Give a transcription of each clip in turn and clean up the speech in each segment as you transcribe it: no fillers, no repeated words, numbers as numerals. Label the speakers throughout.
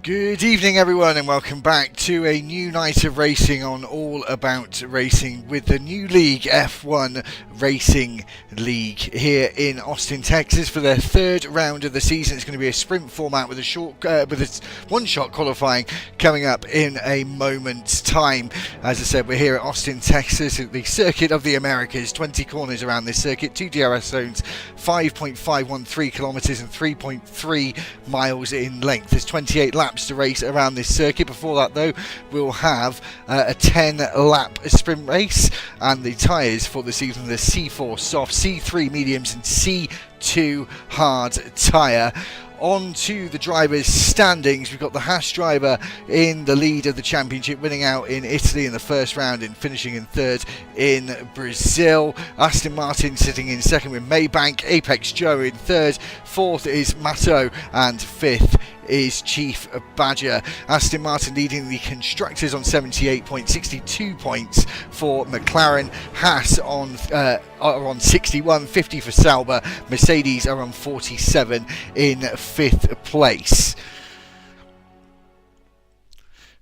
Speaker 1: Good evening everyone and welcome back to a new night of racing on All About Racing with the new league, F1 Racing League, here in Austin, Texas for their third round of the season. It's going to be a sprint format with a one-shot qualifying coming up in a moment's time. As I said, we're here at Austin, Texas at the Circuit of the Americas. 20 corners around this circuit, 2 DRS zones, 5.513 kilometers and 3.3 miles in length. There's 28 laps to race around this circuit. Before that though, we'll have a 10 lap sprint race, and the tyres for the season are the C4 soft, C3 mediums and C2 hard tyre. On to the drivers' standings. We've got the Haas driver in the lead of the championship, winning out in Italy in the first round and finishing in third in Brazil. Aston Martin sitting in second with Maybank, Apex Joe in third, fourth is Matto, and fifth is Chief Badger. Aston Martin leading the constructors on 78 points, 62 points for McLaren. Haas are on 61, 50 for Sauber. Mercedes are on 47 in fifth place.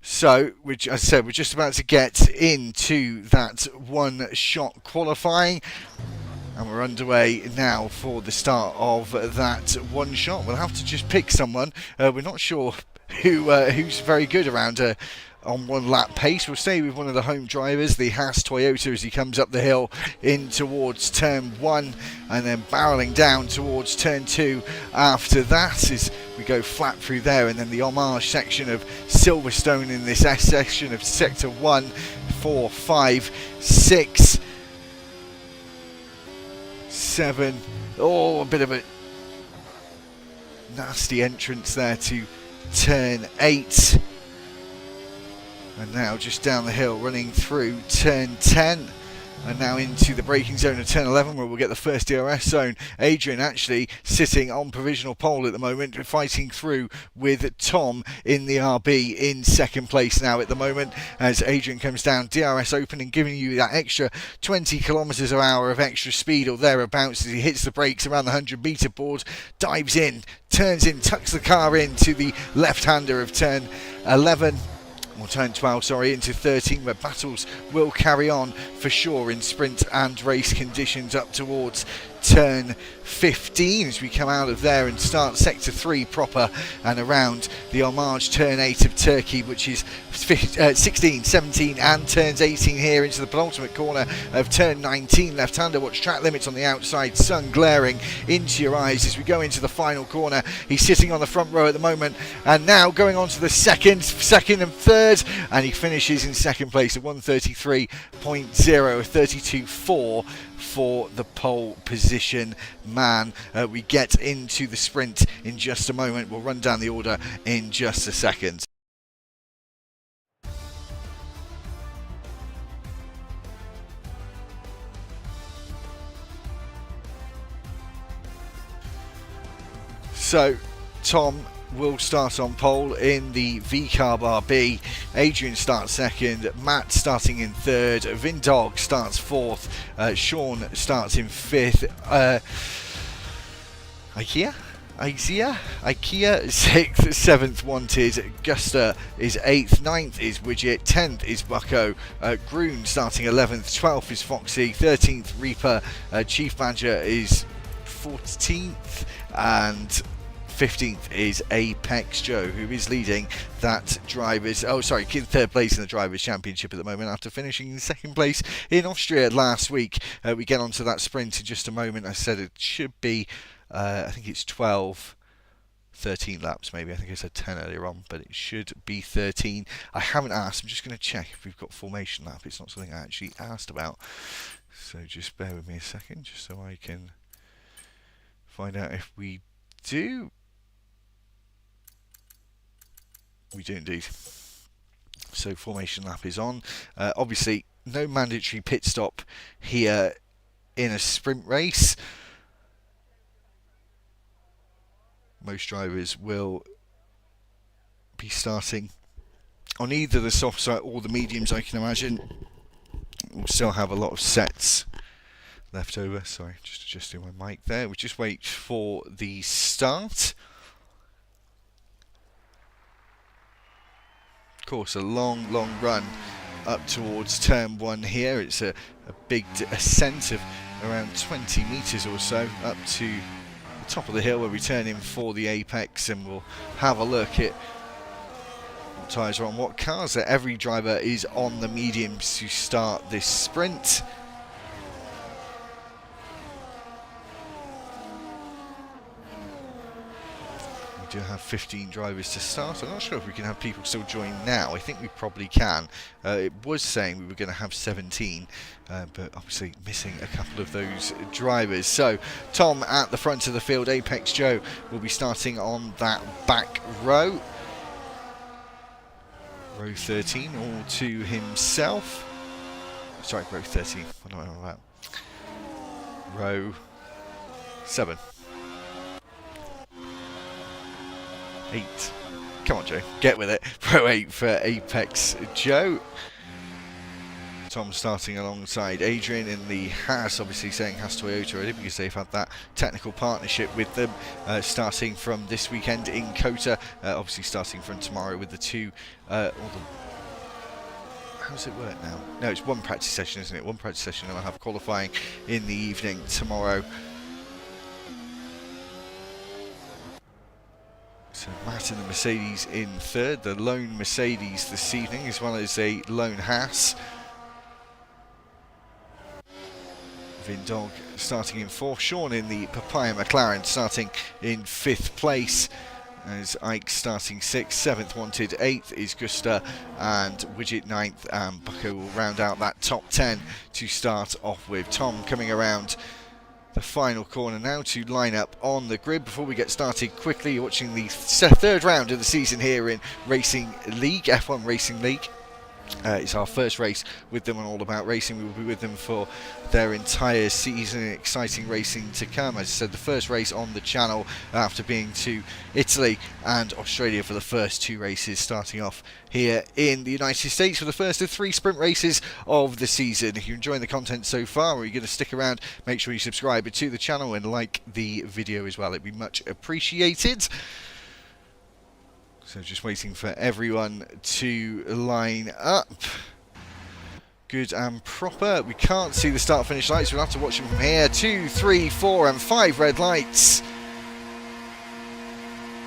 Speaker 1: So, which as I said, we're just about to get into that one-shot qualifying. And we're underway now for the start of that one shot. We'll have to just pick someone. We're not sure who's very good around on one lap pace. We'll stay with one of the home drivers, the Haas Toyota, as he comes up the hill in towards turn 1 and then barreling down towards turn 2 after that, as we go flat through there. And then the homage section of Silverstone in this S section of sector 1, 4, 5, 6, 7. Oh, a bit of a nasty entrance there to turn 8. And now just down the hill, running through turn 10. And now into the braking zone of turn 11, where we'll get the first DRS zone. Adrian actually sitting on provisional pole at the moment, fighting through with Tom in the RB in second place now at the moment, as Adrian comes down, DRS opening, giving you that extra 20 kilometers per hour of extra speed or thereabouts as he hits the brakes around the 100 meter board, dives in, turns in, tucks the car into the left-hander of turn 11. Or turn 12, into 13, where battles will carry on for sure in sprint and race conditions up towards turn 15 as we come out of there and start sector 3 proper and around the homage turn 8 of Turkey, which is 16, 17 and turns 18 here into the penultimate corner of turn 19. Left-hander, watch track limits on the outside, sun glaring into your eyes as we go into the final corner. He's sitting on the front row at the moment, and now going on to the second and third, and he finishes in second place at 133.0, 32.4 for the pole position man. We get into the sprint in just a moment. We'll run down the order in just a second. So Tom will start on pole in the V-Carb RB. Adrian starts second, Matt starting in third, Vindog starts fourth, Sean starts in fifth, IKEA sixth, seventh Wanted, Gusta is eighth, ninth is Widget, 10th is Bucko, Groon starting 11th, 12th is Foxy, 13th Reaper, Chief Badger is 14th, and 15th is Apex Joe, who is leading that third place in the Drivers' Championship at the moment after finishing in second place in Austria last week. We get onto that sprint in just a moment. I said it should be, I think it's 12, 13 laps maybe. I think I said 10 earlier on, but it should be 13. I haven't asked. I'm just going to check if we've got formation lap. It's not something I actually asked about. So just bear with me a second, just so I can find out if we do. We do indeed. So formation lap is on. Obviously, no mandatory pit stop here in a sprint race. Most drivers will be starting on either the soft side or the mediums, I can imagine. We'll still have a lot of sets left over. Sorry, just adjusting my mic there. We'll just wait for the start. course, a long run up towards turn 1 here. It's a big ascent of around 20 metres or so up to the top of the hill where we turn in for the apex, and we'll have a look at what tyres are on what cars. Every driver is on the mediums to start this sprint. We do have 15 drivers to start. I'm not sure if we can have people still join now. I think we probably can. It was saying we were going to have 17, but obviously missing a couple of those drivers. So Tom at the front of the field. Apex Joe will be starting on that back row. Row 13 all to himself. Sorry, row 13. What am I on about? Row 7. 8. Come on, Joe. Get with it. Row 8 for Apex Joe. Tom starting alongside Adrian in the Haas, obviously saying Haas Toyota already because they've had that technical partnership with them, starting from this weekend in Kota, obviously starting from tomorrow with the two, how does it work now? No, it's one practice session, isn't it? One practice session, and I'll have qualifying in the evening tomorrow. So Matt and the Mercedes in third, the lone Mercedes this evening, as well as a lone Haas. Vindog starting in 4th, Sean in the Papaya McLaren starting in 5th place, as Ike starting 6th, 7th Wanted, 8th is Gusta, and Widget 9th, and Bucko will round out that top 10 to start off with. Tom coming around the final corner now to line up on the grid. Before we get started, quickly, you're watching the 3rd round of the season here in Racing League, F1 Racing League. It's our first race with them on All About Racing. We will be with them for their entire season. Exciting racing to come. As I said, the first race on the channel after being to Italy and Australia for the first 2 races, starting off here in the United States for the first of 3 sprint races of the season. If you're enjoying the content so far, or you're going to stick around, make sure you subscribe to the channel and like the video as well. It'd be much appreciated. So just waiting for everyone to line up. Good and proper. We can't see the start-finish lights. We'll have to watch them from here. 2, 3, 4 and 5 red lights.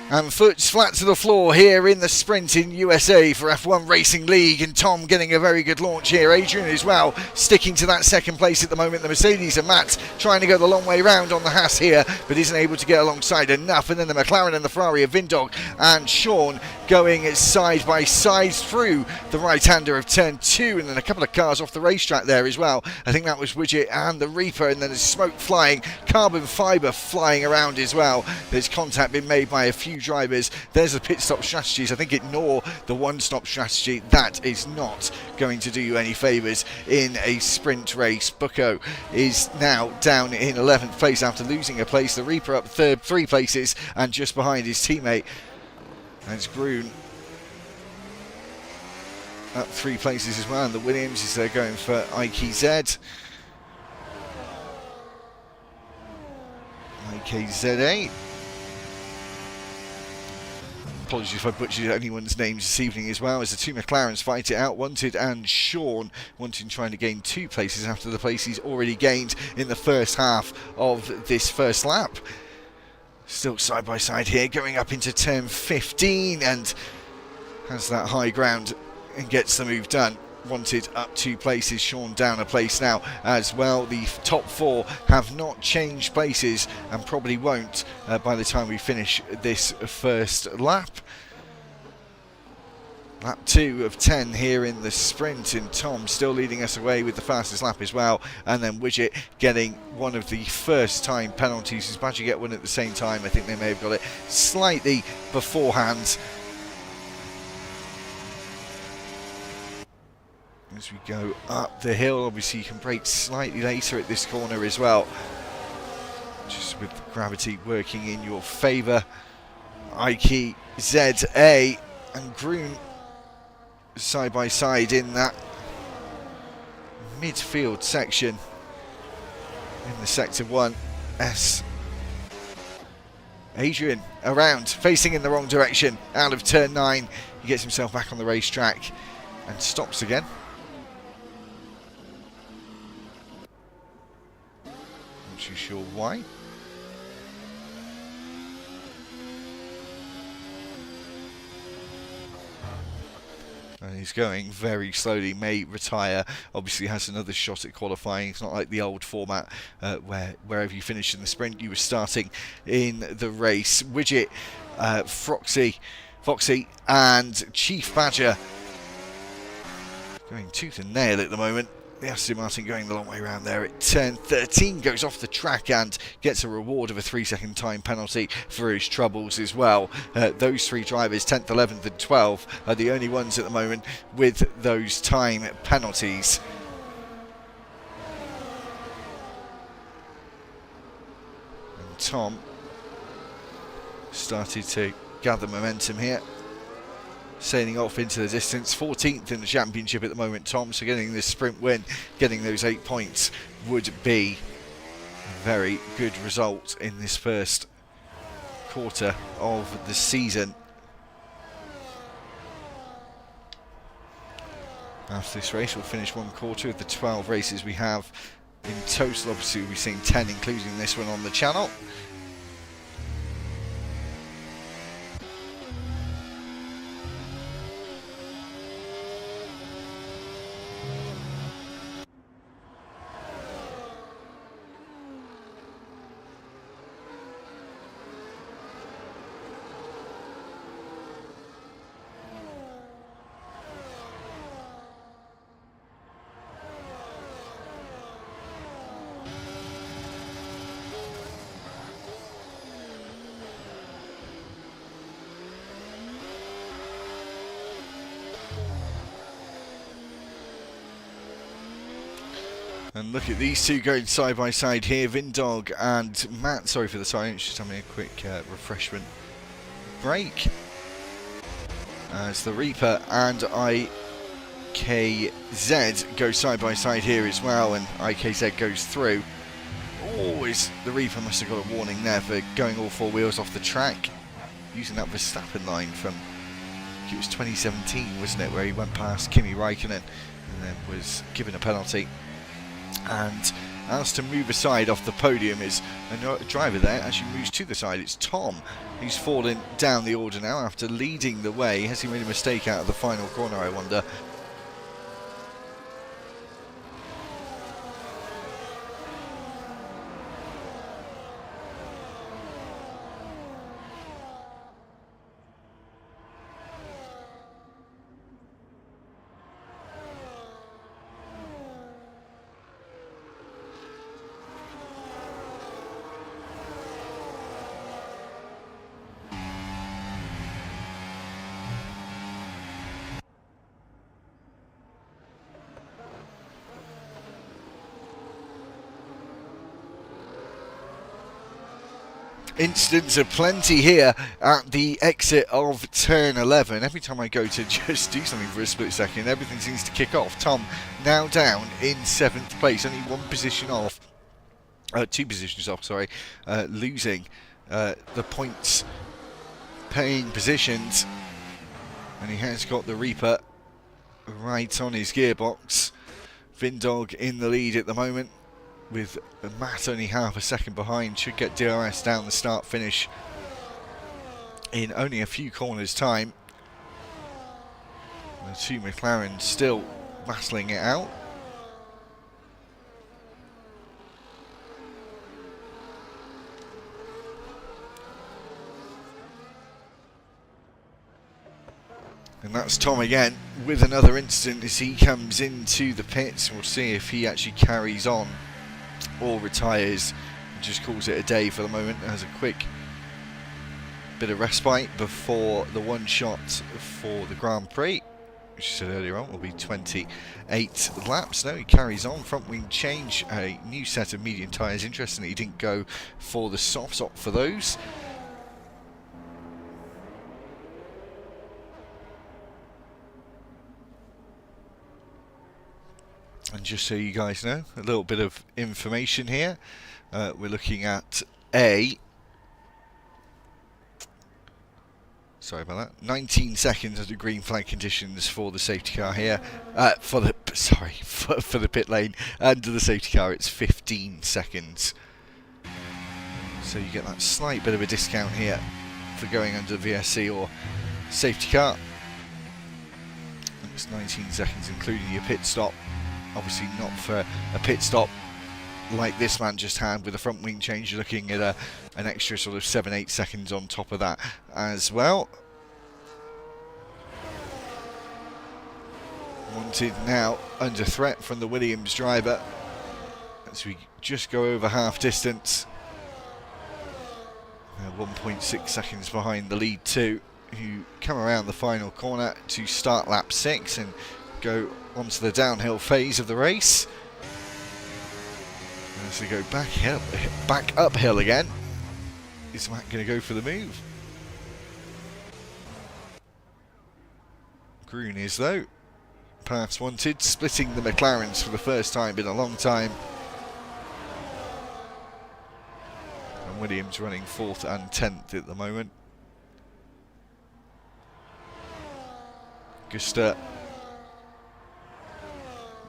Speaker 1: And foot's flat to the floor here in the sprint in USA for F1 Racing League. And Tom getting a very good launch here. Adrian as well, sticking to that 2nd place at the moment. The Mercedes and Matt trying to go the long way round on the Haas here, but isn't able to get alongside enough. And then the McLaren and the Ferrari of Vindog and Sean going side by side through the right-hander of turn 2. And then a couple of cars off the racetrack there as well. I think that was Widget and the Reaper. And then there's smoke flying, carbon fibre flying around as well. There's contact been made by a few drivers. There's the pit stop strategies. I think ignore the one-stop strategy. That is not going to do you any favours in a sprint race. Bucko is now down in 11th place after losing a place. The Reaper up 3 places and just behind his teammate. That's Grun up 3 places as well. And the Williams is there going for IKZ. IKZA. Apologies if I butchered anyone's names this evening as well, as the 2 McLarens fight it out. Wanted and Sean. Wanted trying to gain 2 places after the place he's already gained in the first half of this first lap. Still side by side here, going up into turn 15 and has that high ground and gets the move done. Wanted up 2 places, Sean down a place now as well. The top 4 have not changed places and probably won't by the time we finish this first lap. Lap 2 of 10 here in the sprint, and Tom still leading us away with the fastest lap as well. And then Widget getting one of the first time penalties. He's managed to get one at the same time. I think they may have got it slightly beforehand. As we go up the hill, obviously you can brake slightly later at this corner as well, just with gravity working in your favour. Ike ZA and Grun side by side in that midfield section in the sector 1 S Adrian around, facing in the wrong direction, out of turn 9. He gets himself back on the racetrack and stops again. Not too sure why. And he's going very slowly, may retire, obviously has another shot at qualifying. It's not like the old format where wherever you finished in the sprint you were starting in the race. Widget, Foxy and Chief Badger going tooth and nail at the moment. The Aston Martin going the long way around there at turn 13, goes off the track and gets a reward of a 3-second time penalty for his troubles as well. Those three drivers, 10th, 11th and 12th, are the only ones at the moment with those time penalties. And Tom started to gather momentum here, sailing off into the distance. 14th in the championship at the moment, Tom, so getting this sprint win, getting those 8 points would be a very good result in this first quarter of the season. After this race we'll finish one quarter of the 12 races we have in total. Obviously we'll be seeing 10 including this one on the channel. And look at these two going side by side here, Vindog and Matt. Sorry for the silence, just having a quick refreshment break. As the Reaper and IKZ go side by side here as well, and IKZ goes through. Always the Reaper must have got a warning there for going all 4 wheels off the track, using that Verstappen line from, I think it was 2017, wasn't it, where he went past Kimi Raikkonen and then was given a penalty. And asked to move aside off the podium is a driver there, actually moves to the side. It's Tom who's fallen down the order now after leading the way. Has he made a mistake out of the final corner, I wonder? Incidents of plenty here at the exit of turn 11. Every time I go to just do something for a split second, everything seems to kick off. Tom now down in 7th place, only 1 position off, 2 positions off, sorry, losing the points paying positions. And he has got the Reaper right on his gearbox. Vindog in the lead at the moment, with Matt only half a second behind. Should get DRS down the start finish in only a few corners time. The 2 McLaren still battling it out. And that's Tom again with another incident as he comes into the pits. We'll see if he actually carries on or retires and just calls it a day for the moment. Has a quick bit of respite before the one shot for the Grand Prix, which I said earlier on will be 28 laps. No, he carries on. Front wing change, a new set of medium tyres. Interestingly, he didn't go for the softs, opt for those. And just so you guys know, a little bit of information here. We're looking at A, Sorry about that. 19 seconds under green flag conditions for the safety car here. For the pit lane. Under the safety car, it's 15 seconds. So you get that slight bit of a discount here for going under the VSC or safety car. It's 19 seconds, including your pit stop. Obviously, not for a pit stop like this man just had with a front wing change. You're looking at an extra sort of 7-8 seconds on top of that as well. Wanted now under threat from the Williams driver as we just go over half distance. 1.6 seconds behind the lead two, who come around the final corner to start lap 6 and go onto the downhill phase of the race. As they go back uphill again, is Matt going to go for the move? Green is though. Pass wanted, splitting the McLarens for the first time in a long time. And Williams running 4th and 10th at the moment. Gusta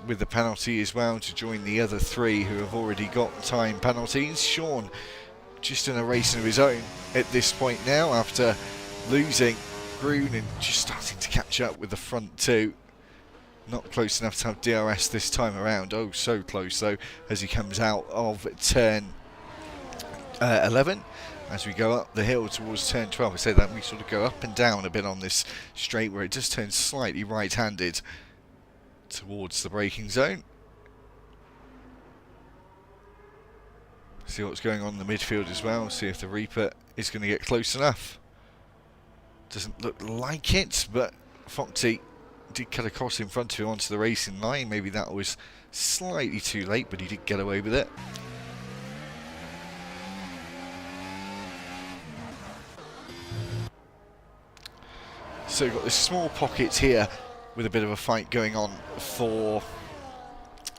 Speaker 1: with the penalty as well to join the other 3 who have already got time penalties. Sean just in a race of his own at this point now after losing Groon and just starting to catch up with the front 2. Not close enough to have DRS this time around. Oh, so close though as he comes out of turn 11. As we go up the hill towards turn 12, I say that we sort of go up and down a bit on this straight where it just turns slightly right-handed towards the braking zone. See what's going on in the midfield as well. See if the Reaper is going to get close enough. Doesn't look like it, but Foxy did cut across in front of him onto the racing line. Maybe that was slightly too late, but he did get away with it. So we've got this small pocket here with a bit of a fight going on for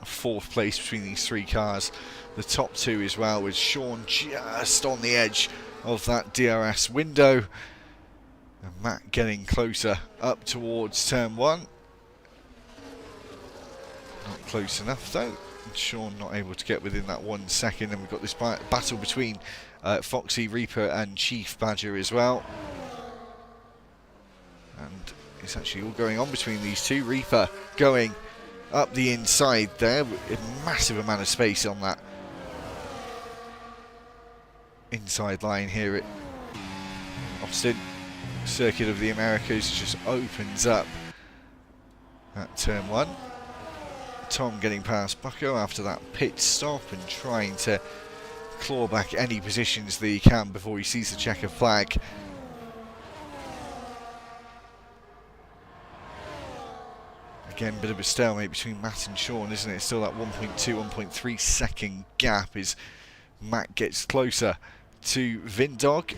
Speaker 1: 4th place between these 3 cars. The top 2 as well, with Sean just on the edge of that DRS window. And Matt getting closer up towards turn 1. Not close enough though. And Sean not able to get within that 1 second. And we've got this battle between Foxy, Reaper and Chief Badger as well. And it's actually all going on between these 2. Reaper going up the inside there with a massive amount of space on that inside line here at Austin. Circuit of the Americas just opens up at turn 1. Tom getting past Bucko after that pit stop and trying to claw back any positions that he can before he sees the checkered flag. Again, bit of a stalemate between Matt and Sean, isn't it? Still that 1.2, 1.3 second gap as Matt gets closer to Vindog.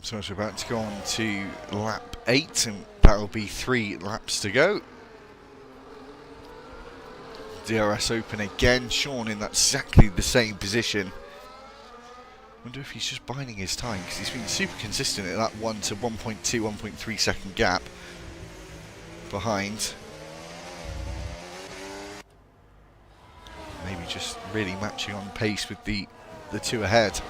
Speaker 1: So we're about to go on to lap 8 and that will be 3 laps to go. DRS open again, Sean in exactly the same position. Wonder if he's just biding his time because he's been super consistent at that 1 to 1.2, 1.3 second gap behind. Maybe just really matching on pace with the 2 ahead.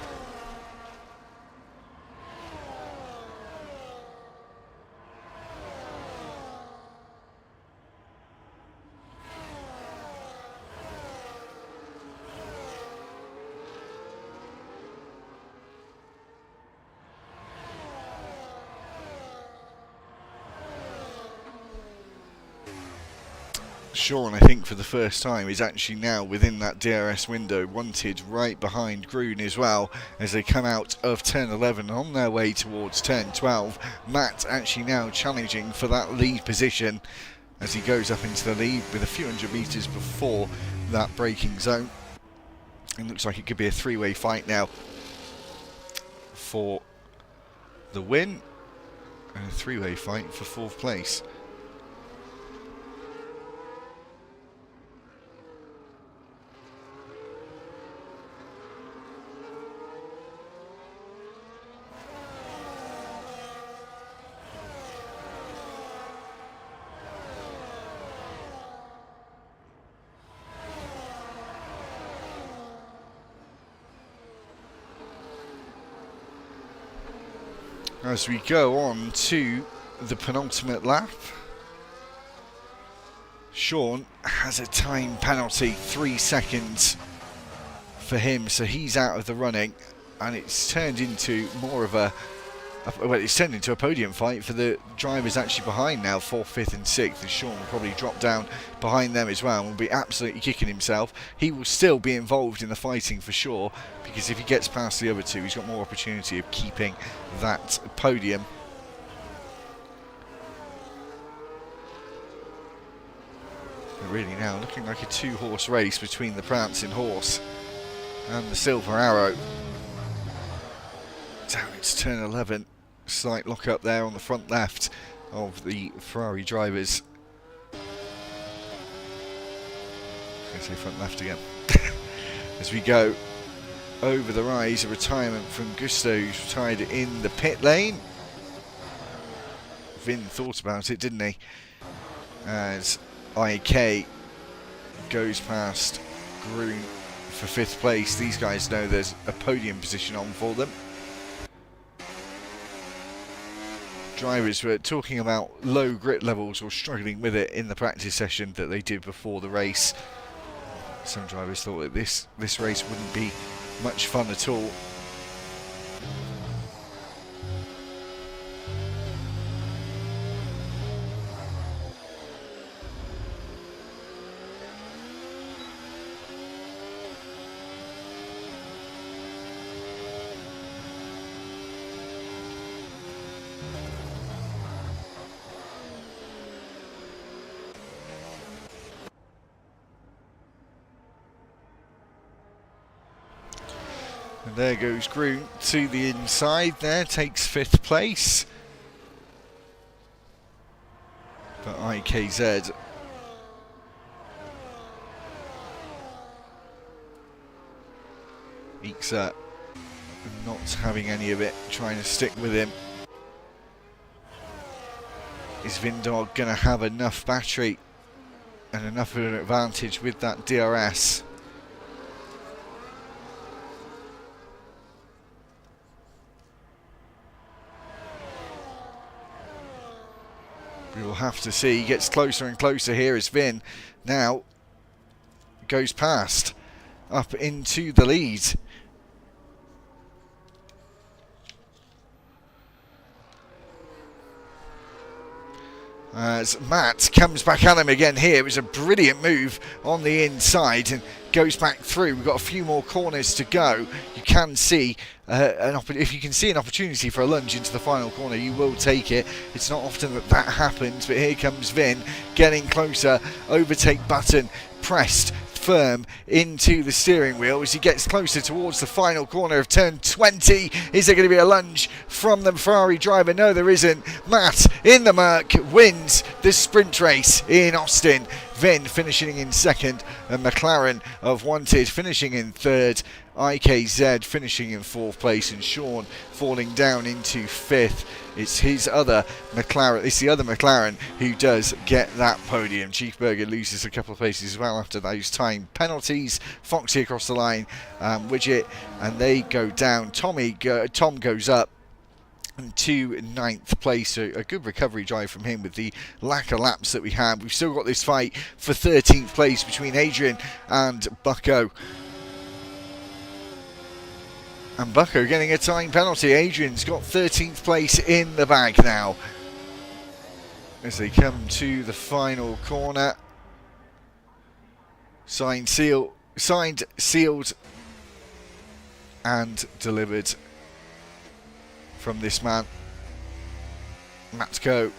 Speaker 1: Sean, I think for the first time, is actually now within that DRS window, wanted right behind Groon as well as they come out of turn 11 on their way towards turn 12. Matt actually now challenging for that lead position as he goes up into the lead with a few hundred metres before that braking zone. It looks like it could be a three-way fight now for the win and a three-way fight for fourth place. As we go on to the penultimate lap, Sean has a time penalty, 3 seconds for him, so he's out of the running, and it's turned into more of it's turned into a podium fight for the drivers actually behind now, 4th, 5th and 6th, and Sean will probably drop down behind them as well and will be absolutely kicking himself. He will still be involved in the fighting for sure, because if he gets past the other two, he's got more opportunity of keeping that podium. But really now looking like a two-horse race between the Prancing Horse and the Silver Arrow. Down it's turn 11. Slight lock up there on the front left of the Ferrari drivers. I was going to say front left again. As we go over the rise, a retirement from Gusto, who's retired in the pit lane. Vin thought about it, didn't he? As IK goes past Groon for 5th place. These guys know there's a podium position on for them. Drivers were talking about low grit levels or struggling with it in the practice session that they did before the race. Some drivers thought that this race wouldn't be much fun at all. And there goes Groon to the inside there, takes 5th place. But IKZ ekes up, not having any of it, trying to stick with him. Is Vindog going to have enough battery and enough of an advantage with that DRS? We will have to see. He gets closer and closer here as Vin now goes past up into the lead. As Matt comes back at him again here. It was a brilliant move on the inside and goes back through. We've got a few more corners to go. You can see if you can see an opportunity for a lunge into the final corner, you will take it. It's not often that happens, but here comes Vin getting closer. Overtake button pressed firm into the steering wheel as he gets closer towards the final corner of turn 20. Is there going to be a lunge from the Ferrari driver? No, there isn't. Matt in the Merc wins the sprint race in Austin. Vin finishing in 2nd, and McLaren of Wanted finishing in 3rd. IKZ finishing in 4th place, and Sean falling down into 5th. It's his other McLaren. It's the other McLaren who does get that podium. Chiefberger loses a couple of places as well after those time penalties. Foxy across the line, Widget, and they go down. Tom goes up to 9th place, so a good recovery drive from him with the lack of laps that we have. We've still got this fight for 13th place between Adrian and Bucko. And Bucko getting a time penalty. Adrian's got 13th place in the bag now. As they come to the final corner. Signed, sealed, and delivered from this man, Matko.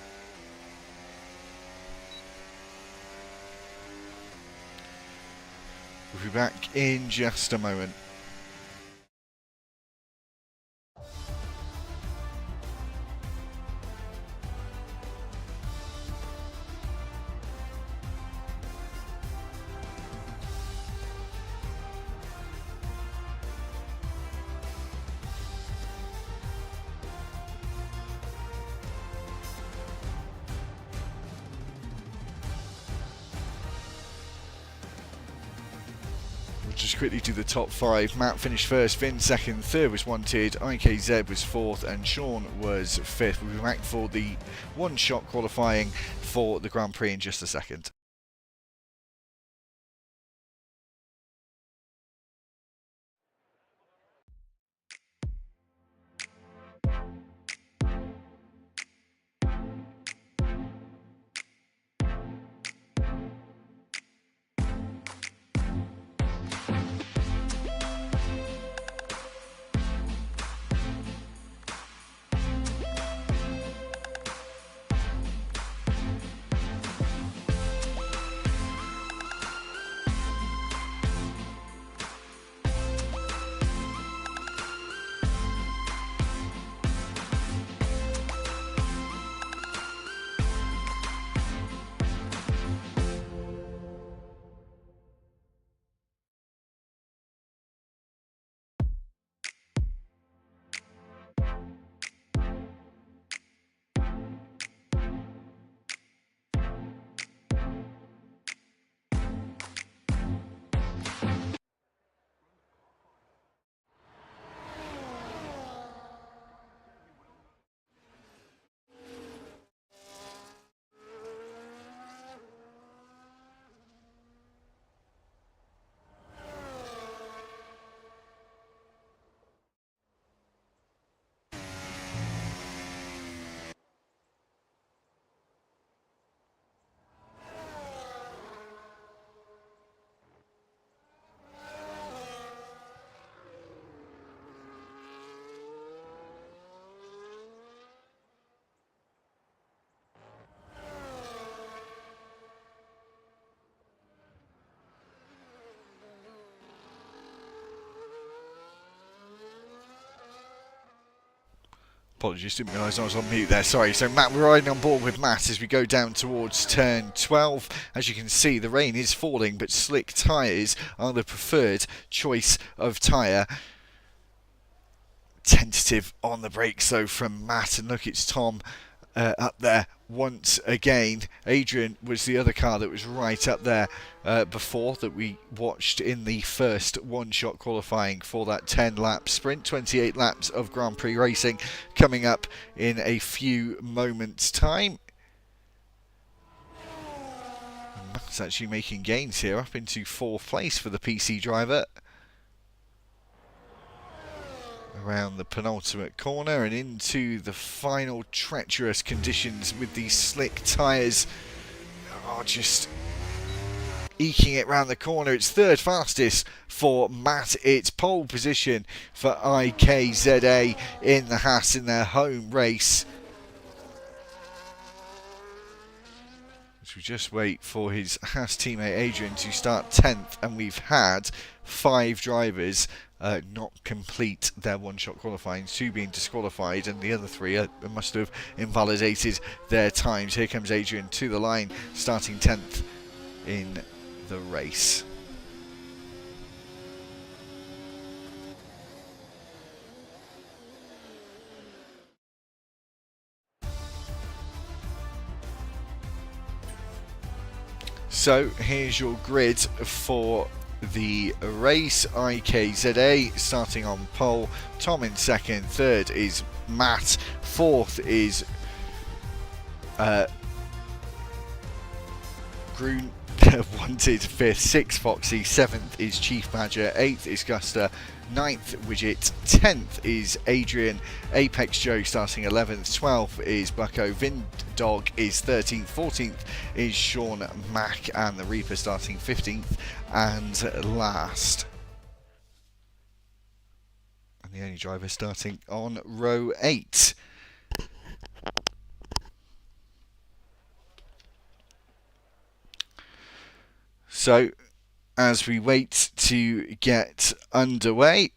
Speaker 1: We'll be back in just a moment. Just quickly do the top 5. Matt finished first, Finn second, third was Wanted, IKZ was fourth, and Sean was fifth. We'll be back for the one-shot qualifying for the Grand Prix in just a second. Apologies, didn't realise I was on mute there, sorry. So Matt, we're riding on board with Matt as we go down towards turn 12. As you can see, the rain is falling, but slick tyres are the preferred choice of tyre. Tentative on the brakes though from Matt, and look, it's Tom up there once again. Adrian was the other car that was right up there before, that we watched in the first one-shot qualifying for that 10-lap sprint. 28 laps of Grand Prix racing coming up in a few moments' time. And Matt's actually making gains here, up into 4th place for the PC driver. Around the penultimate corner and into the final treacherous conditions with these slick tyres. Oh, just eking it round the corner. It's third fastest for Matt. It's pole position for IKZA in the Haas in their home race. As we just wait for his Haas teammate Adrian to start 10th, and we've had 5 drivers not complete their one-shot qualifying, 2 being disqualified, and the other 3 must have invalidated their times. Here comes Adrian to the line, starting 10th in the race. So here's your grid for the race. IKZA starting on pole, Tom in second, third is Matt, fourth is Wanted 5th, 6th Foxy, 7th is Chief Badger, 8th is Guster, 9th Widget, 10th is Adrian, Apex Joe starting 11th, 12th is Bucko, Vind Dog is 13th, 14th is Sean Mack, and the Reaper starting 15th and last. And the only driver starting on row 8. So, as we wait to get underway,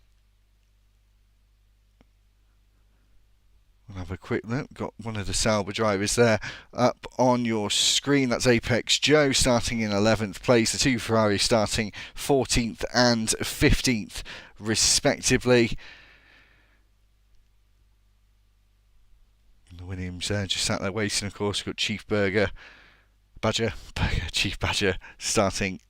Speaker 1: we'll have a quick look. Got one of the Sauber drivers there up on your screen. That's Apex Joe starting in 11th place. The two Ferraris starting 14th and 15th respectively. And the Williams just sat there waiting, of course. We've got Chief Chief Badger starting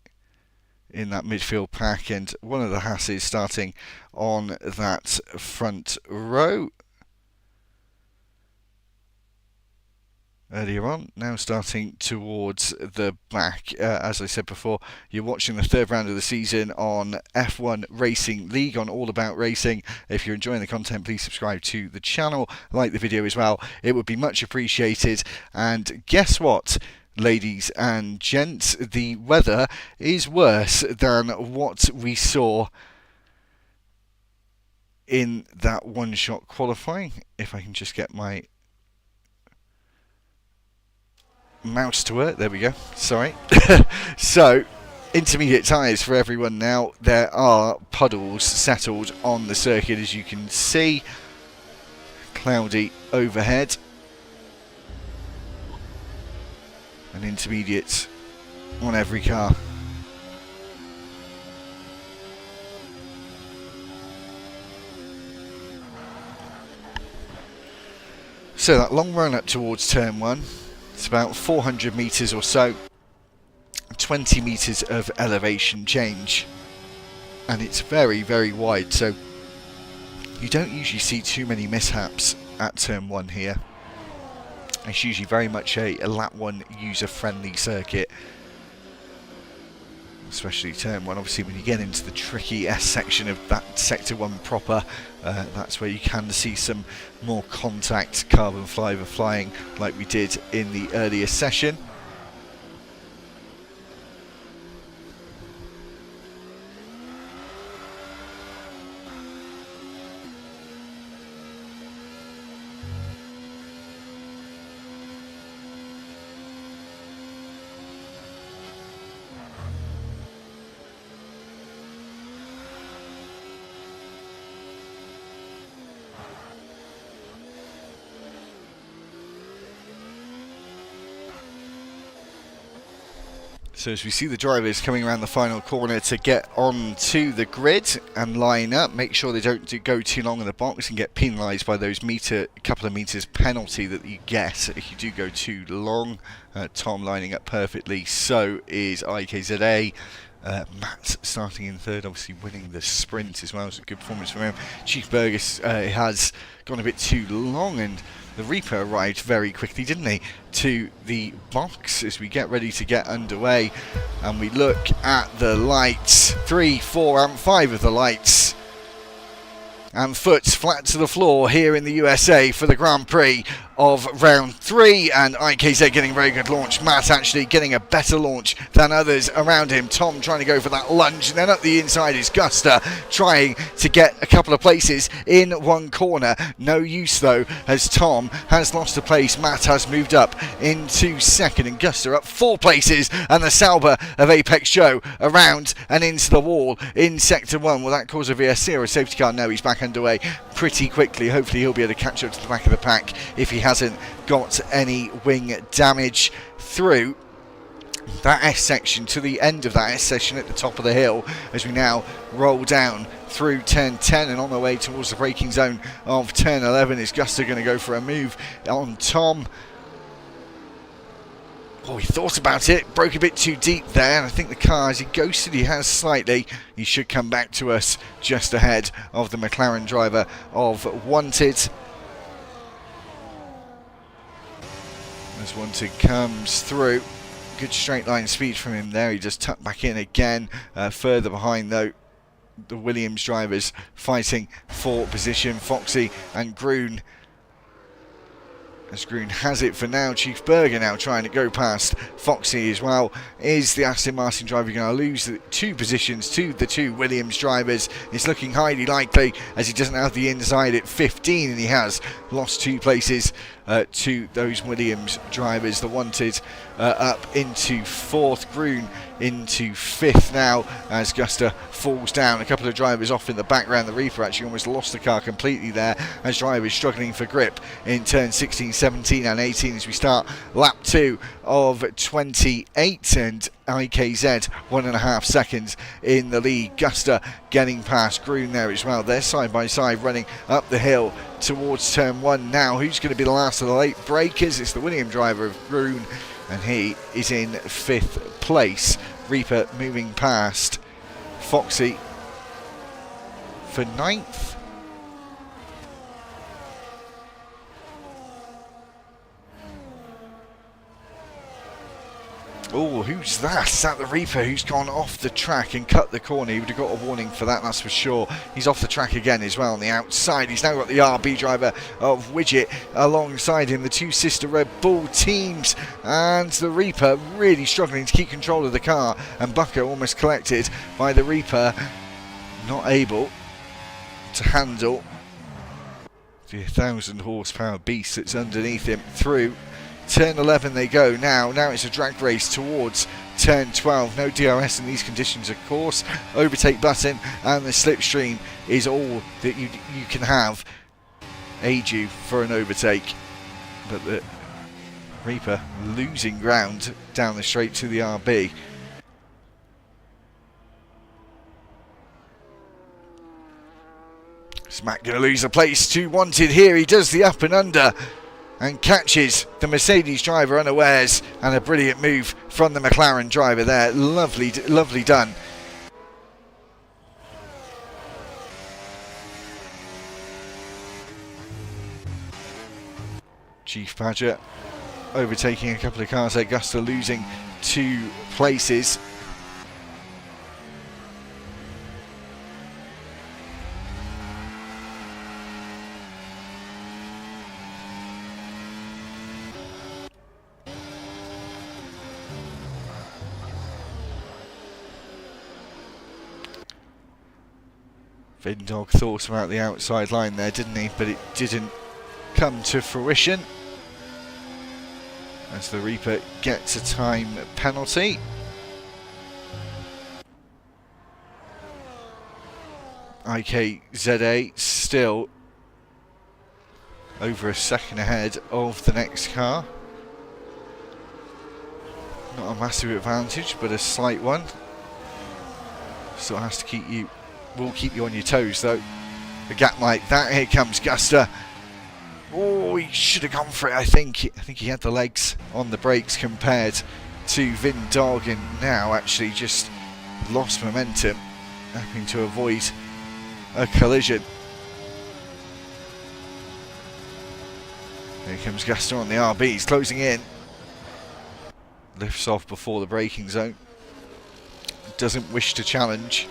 Speaker 1: in that midfield pack, and one of the Hasses starting on that front row earlier on, now starting towards the back. As I said before, you're watching the third round of the season on F1 Racing League on All About Racing. If you're enjoying the content, please subscribe to the channel, like the video as well. It would be much appreciated. And guess what, ladies and gents, the weather is worse than what we saw in that one-shot qualifying. If I can just get my mouse to work, there we go, sorry. So, intermediate tyres for everyone now. There are puddles settled on the circuit, as you can see. Cloudy overhead. And intermediate on every car. So that long run up towards turn 1, it's about 400 metres or so, 20 metres of elevation change, and it's very, very wide, so you don't usually see too many mishaps at turn 1 here. It's usually very much a lap 1 user-friendly circuit, especially turn 1. Obviously, when you get into the tricky S section of that sector 1 proper, that's where you can see some more contact carbon fibre flying like we did in the earlier session. So as we see the drivers coming around the final corner to get onto the grid and line up, make sure they don't go too long in the box and get penalised by those couple of metres penalty that you get if you do go too long. Tom lining up perfectly, so is IKZA. Matt starting in third, obviously winning the sprint as well. It's a good performance from him. Chief Burgess has gone a bit too long, and the Reaper arrived very quickly, didn't he, to the box as we get ready to get underway. And we look at the lights, 3, 4 and 5 of the lights. And foot's flat to the floor here in the USA for the Grand Prix of round 3, and IKZ getting a very good launch. Matt actually getting a better launch than others around him. Tom trying to go for that lunge, and then up the inside is Guster trying to get a couple of places in one corner. No use though, as Tom has lost a place. Matt has moved up into second, and Guster up 4 places, and the Sauber of Apex Joe around and into the wall in sector 1. Will that cause a VSC or a safety car? No, he's back underway pretty quickly. Hopefully he'll be able to catch up to the back of the pack if he hasn't got any wing damage through that S section to the end of that S section at the top of the hill, as we now roll down through turn 10 and on the way towards the braking zone of turn 11. Is Guster going to go for a move on Tom? Oh, he thought about it, broke a bit too deep there, and I think the car, as he ghosted, he has slightly. He should come back to us just ahead of the McLaren driver of Wanted. As Wanted comes through, good straight line speed from him there. He just tucked back in again. Further behind though, the Williams drivers fighting for position. Foxy and Groon. As Groon has it for now, Chief Berger now trying to go past Foxy as well. Is the Aston Martin driver going to lose the 2 positions to the 2 Williams drivers? It's looking highly likely as he doesn't have the inside at 15 and he has lost 2 places to those Williams drivers. The wanted up into 4th, Groon into 5th now as Guster falls down. A couple of drivers off in the background. The Reaper actually almost lost the car completely there as drivers struggling for grip in turn 16, 17 and 18 as we start lap 2 of 28, and IKZ 1.5 seconds in the lead. Guster getting past Groon there as well. They're side by side running up the hill towards turn 1 now. Who's going to be the last of the late breakers? It's the William driver of Groon, and he is in 5th place. Reaper moving past Foxy for 9th. Oh, who's that? Is that the Reaper who's gone off the track and cut the corner? He would have got a warning for that, that's for sure. He's off the track again as well on the outside. He's now got the RB driver of Widget alongside him, the 2 sister Red Bull teams. And the Reaper really struggling to keep control of the car. And Bucko almost collected by the Reaper. Not able to handle the 1,000 horsepower beast that's underneath him. Through turn 11 they go now. Now it's a drag race towards turn 12. No DRS in these conditions, of course. Overtake button and the slipstream is all that you can have. Aid you for an overtake. But the Reaper losing ground down the straight to the RB. Smack going to lose a place to Wanted here. He does the up and under and catches the Mercedes driver unawares, and a brilliant move from the McLaren driver there. Lovely, lovely done. Chief Badger overtaking a couple of cars. Augusta losing 2 places. Vindog thought about the outside line there, didn't he? But it didn't come to fruition as the Reaper gets a time penalty. IKZA still over a second ahead of the next car. Not a massive advantage, but a slight one. Still has to keep you. Will keep you on your toes though. A gap like that. Here comes Guster. Oh, he should have gone for it. I think he had the legs on the brakes compared to Vin Dog, and now actually just lost momentum, having to avoid a collision. Here comes Guster on the RB. He's closing in. Lifts off before the braking zone. Doesn't wish to challenge.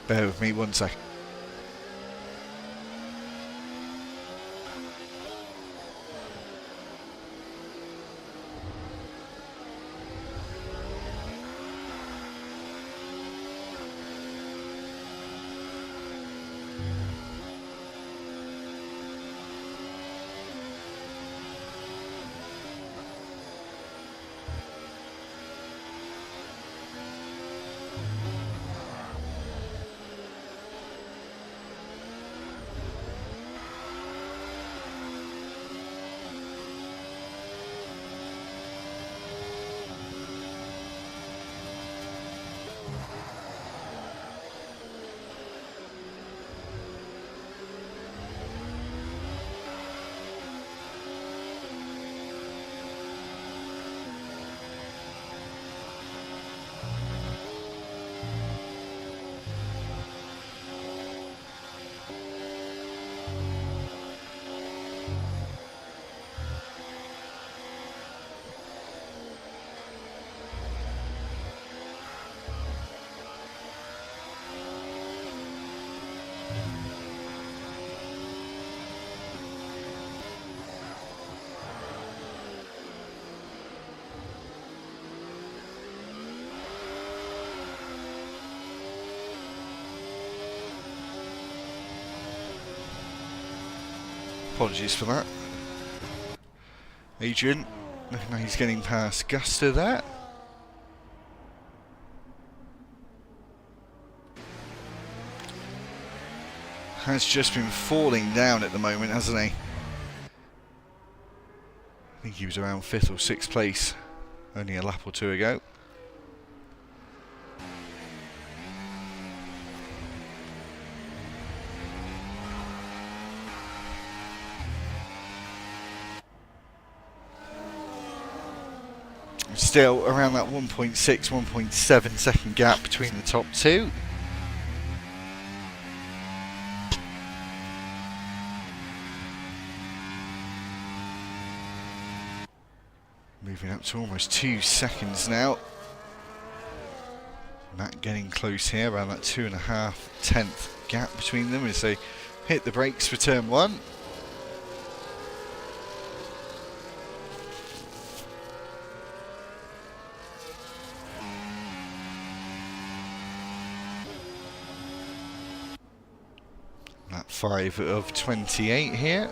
Speaker 1: Bear with me 1 second. Apologies for that. Adrian, looking like he's getting past Gusta there. Has just been falling down at the moment, hasn't he? I think he was around 5th or 6th place only a lap or two ago. Still around that 1.6, 1.7 second gap between the top two. Moving up to almost 2 seconds now. Matt getting close here, around that 2.5 gap between them as they hit the brakes for turn 1. Lap 5 of 28 here.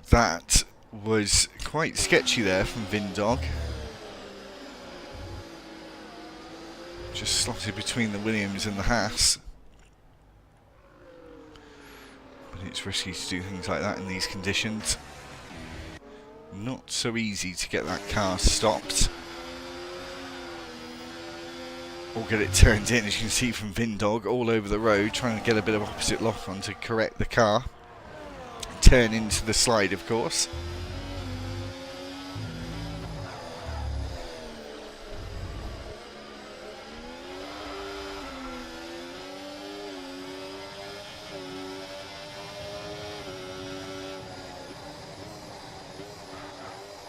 Speaker 1: That was quite sketchy there from Vindog. Just slotted between the Williams and the Haas. But it's risky to do things like that in these conditions. Not so easy to get that car stopped. Or get it turned in, as you can see from Vindog, all over the road, trying to get a bit of opposite lock on to correct the car. Turn into the slide, of course.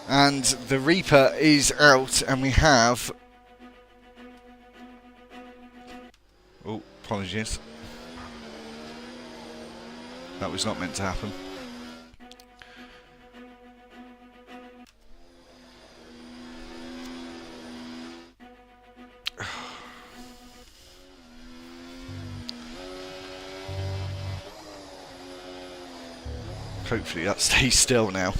Speaker 1: And the Reaper is out, and we have... Oh, apologies. That was not meant to happen. Hopefully that stays still now.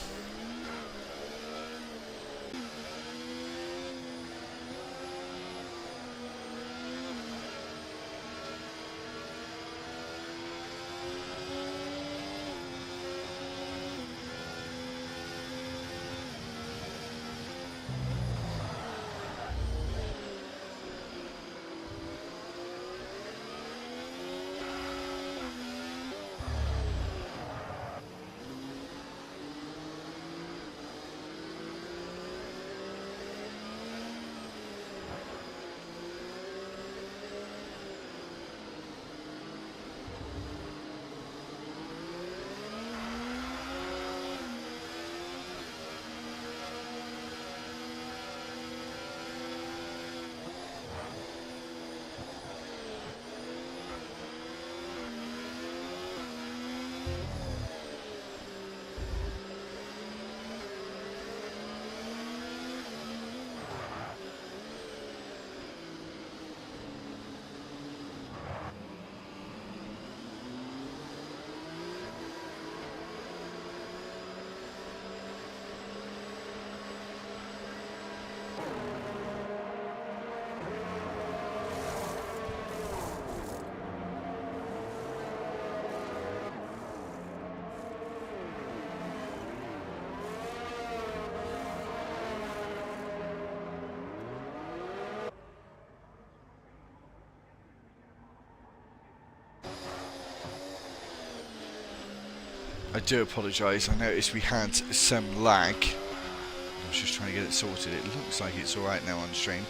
Speaker 1: I do apologise. I noticed we had some lag. I was just trying to get it sorted. It looks like it's alright now on stream.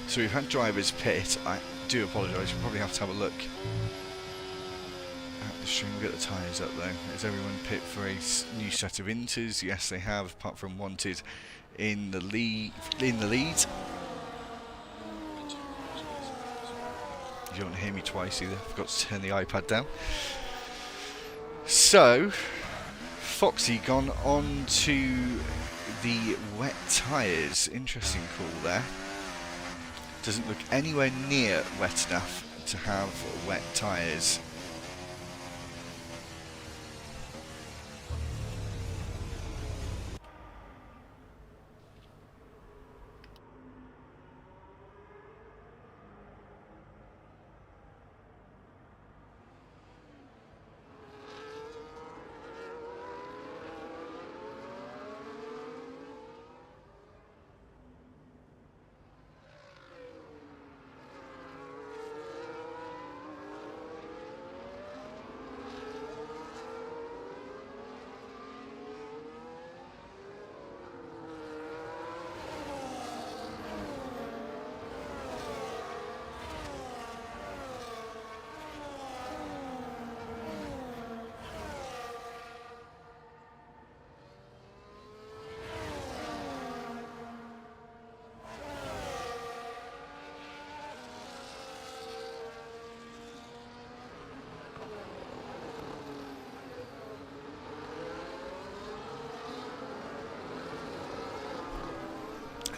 Speaker 1: So we've had drivers pit. I do apologise. We'll probably have to have a look at the stream. We'll get the tyres up though. Has everyone pit for a new set of inters? Yes, they have, apart from Wanted in the lead. You don't hear me twice either. Forgot to turn the iPad down. So, Foxy gone on to the wet tyres. Interesting call there. Doesn't look anywhere near wet enough to have wet tyres.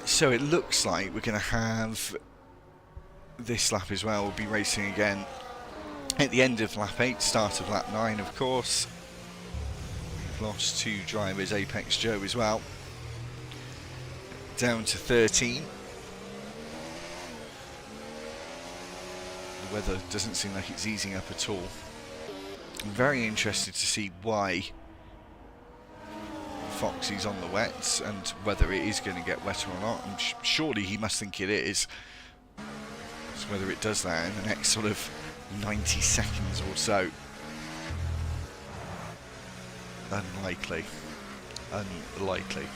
Speaker 1: So it looks like we're going to have this lap as well. We'll be racing again at the end of lap 8, start of lap 9 of course. We've lost 2 drivers, Apex Joe as well, down to 13. The weather doesn't seem like it's easing up at all. I'm very interested to see why Foxy's on the wets and whether it is going to get wetter or not. And surely he must think it is. So whether it does that in the next sort of 90 seconds or so. Unlikely. Unlikely.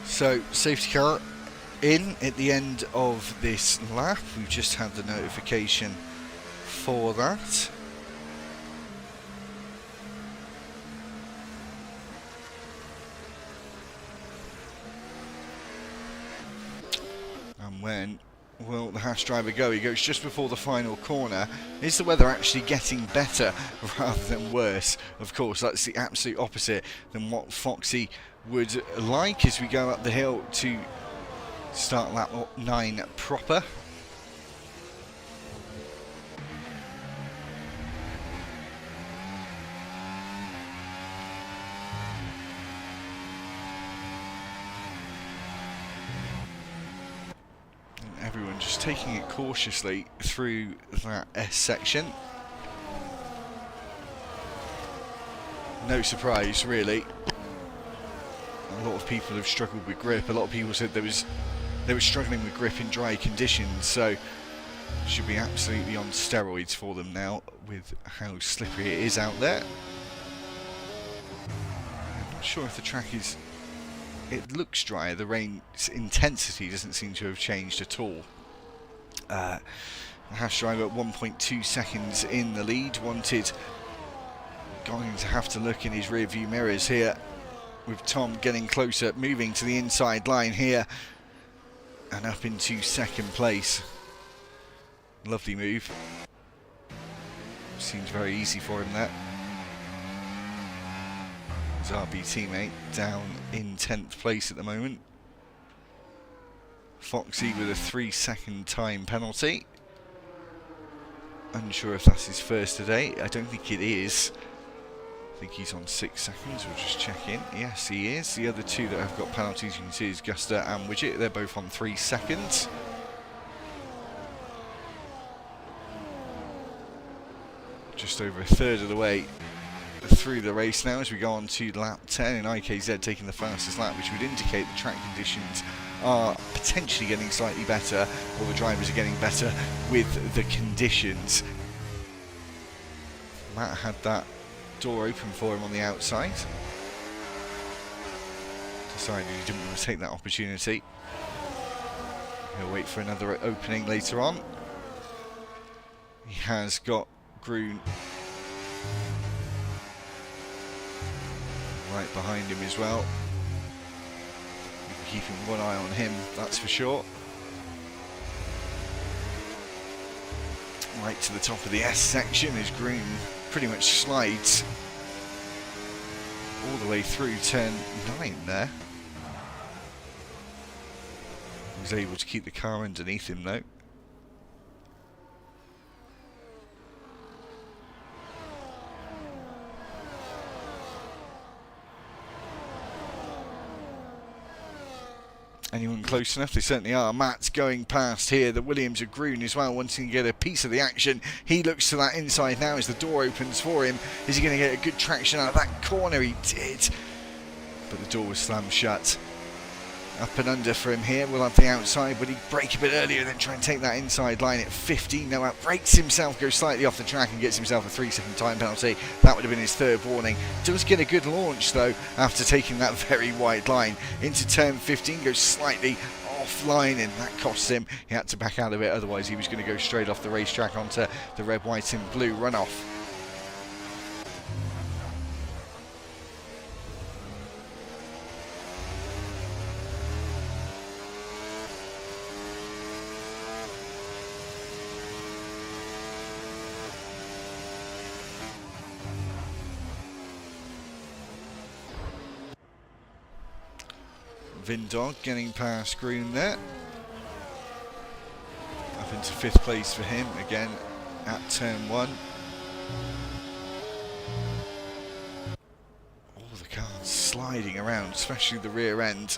Speaker 1: So, safety car in at the end of this lap. We've just had the notification for that. And when will the Haas driver go? He goes just before the final corner. Is the weather actually getting better rather than worse? Of course, that's the absolute opposite than what Foxy would like as we go up the hill to start lap 9 proper. And everyone just taking it cautiously through that S section. No surprise, really. A lot of people have struggled with grip. A lot of people said they were struggling with grip in dry conditions, so should be absolutely on steroids for them now with how slippery it is out there. I'm not sure if the track is... It looks drier. The rain's intensity doesn't seem to have changed at all. Hash driver at 1.2 seconds in the lead. Wanted going to have to look in his rear view mirrors here, with Tom getting closer, moving to the inside line here and up into second place. Lovely move. Seems very easy for him there. His RB teammate down in 10th place at the moment. Foxy with a 3-second time penalty. Unsure if that's his first today. I don't think it is. I think he's on 6 seconds. We'll just check in. Yes, he is. The other two that have got penalties, you can see, is Gusta and Widget. They're both on 3 seconds. Just over a third of the way through the race now as we go on to lap 10, and IKZ taking the fastest lap, which would indicate the track conditions are potentially getting slightly better, or the drivers are getting better with the conditions. Matt had that door open for him on the outside. Decided he didn't want to take that opportunity. He'll wait for another opening later on. He has got Groen right behind him as well. Keeping one eye on him, that's for sure. Right to the top of the S section as Groen pretty much slides all the way through turn 9 there. He was able to keep the car underneath him though. Anyone close enough? They certainly are. Matt's going past here. The Williams of Groen as well, wanting to get a piece of the action. He looks to that inside now as the door opens for him. Is he going to get a good traction out of that corner? He did. But the door was slammed shut. Up and under for him here. We'll have the outside. Would he brake a bit earlier, then try and take that inside line at 15? No, outbrakes himself, goes slightly off the track and gets himself a 3-second time penalty. That would have been his third warning. Does get a good launch though after taking that very wide line. Into turn 15, goes slightly offline, and that costs him. He had to back out of it, otherwise he was going to go straight off the racetrack onto the red, white and blue runoff. Vindog getting past Groen there. Up into 5th place for him again at turn 1. All the cars sliding around, especially the rear end.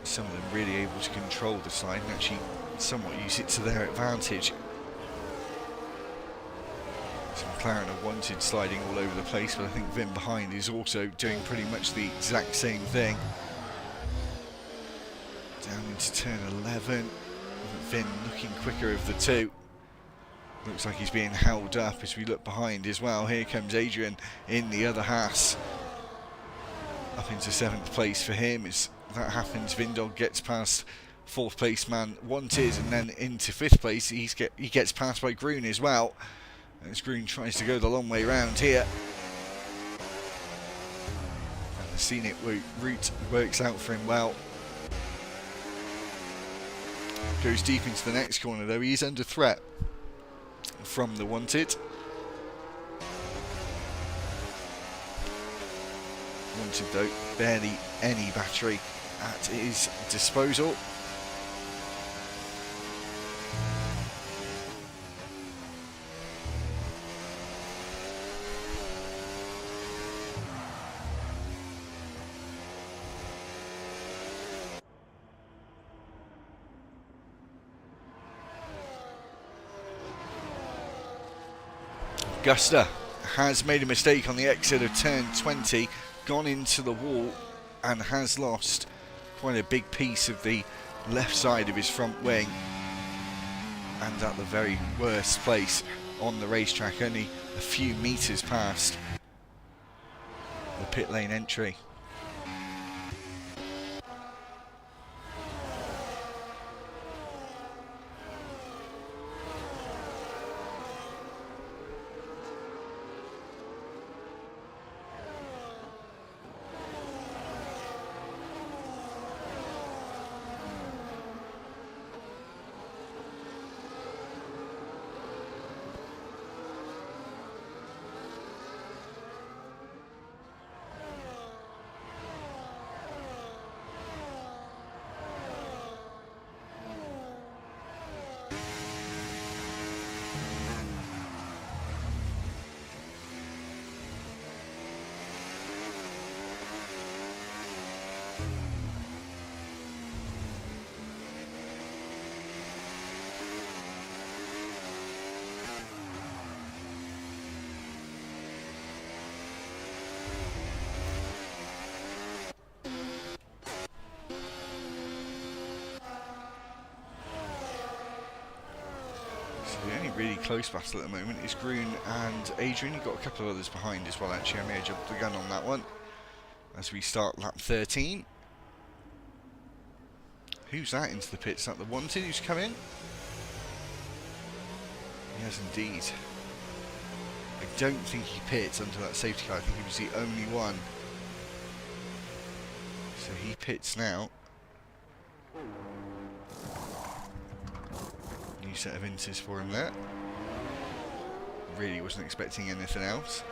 Speaker 1: Some of them really able to control the slide and actually somewhat use it to their advantage. McLaren have wanted sliding all over the place, but I think Vin behind is also doing pretty much the exact same thing. Down into turn 11. Vin looking quicker of the two. Looks like he's being held up as we look behind as well. Here comes Adrian in the other Haas. Up into 7th place for him. As that happens, Vindog gets past 4th place man Wanted, and then into 5th place he gets passed by Groen as well. As Groen tries to go the long way round here. And the scenic route works out for him well. Goes deep into the next corner though. He is under threat from the Wanted. Wanted though, barely any battery at his disposal. Gusta has made a mistake on the exit of turn 20, gone into the wall and has lost quite a big piece of the left side of his front wing, and at the very worst place on the racetrack, only a few metres past the pit lane entry. The only really close battle at the moment is Groon and Adrian. You've got a couple of others behind as well, actually. I may have jumped the gun on that one as we start lap 13. Who's that into the pits? Is that the Wanted who's come in? Yes, indeed. I don't think he pits under that safety car. I think he was the only one. So he pits now. New set of intes for him there. Really wasn't expecting anything else.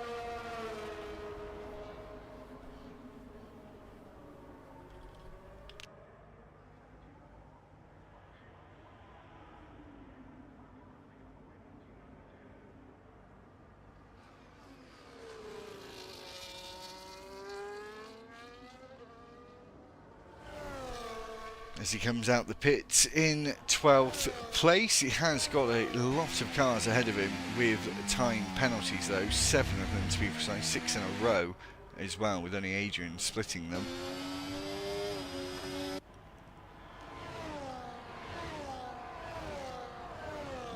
Speaker 1: As he comes out the pits in 12th place, he has got a lot of cars ahead of him with time penalties though, 7 of them to be precise, 6 in a row as well, with only Adrian splitting them.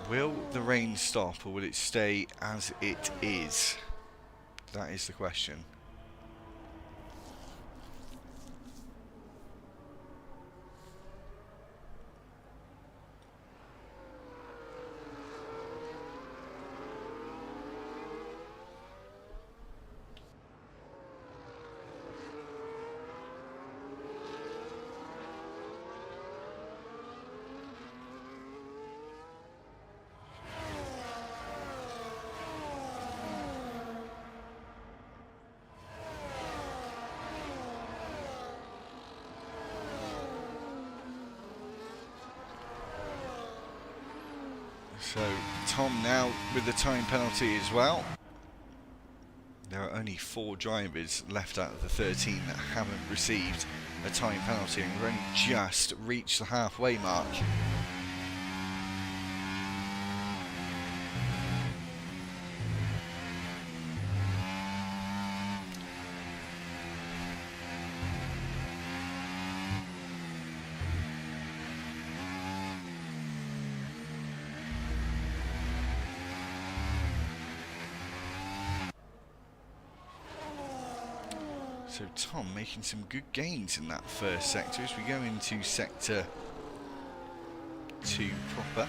Speaker 1: Will the rain stop or will it stay as it is? That is the question. So Tom now with the time penalty as well. There are only 4 drivers left out of the 13 that haven't received a time penalty, and we've only just reached the halfway mark. So Tom making some good gains in that first sector as we go into sector 2 proper.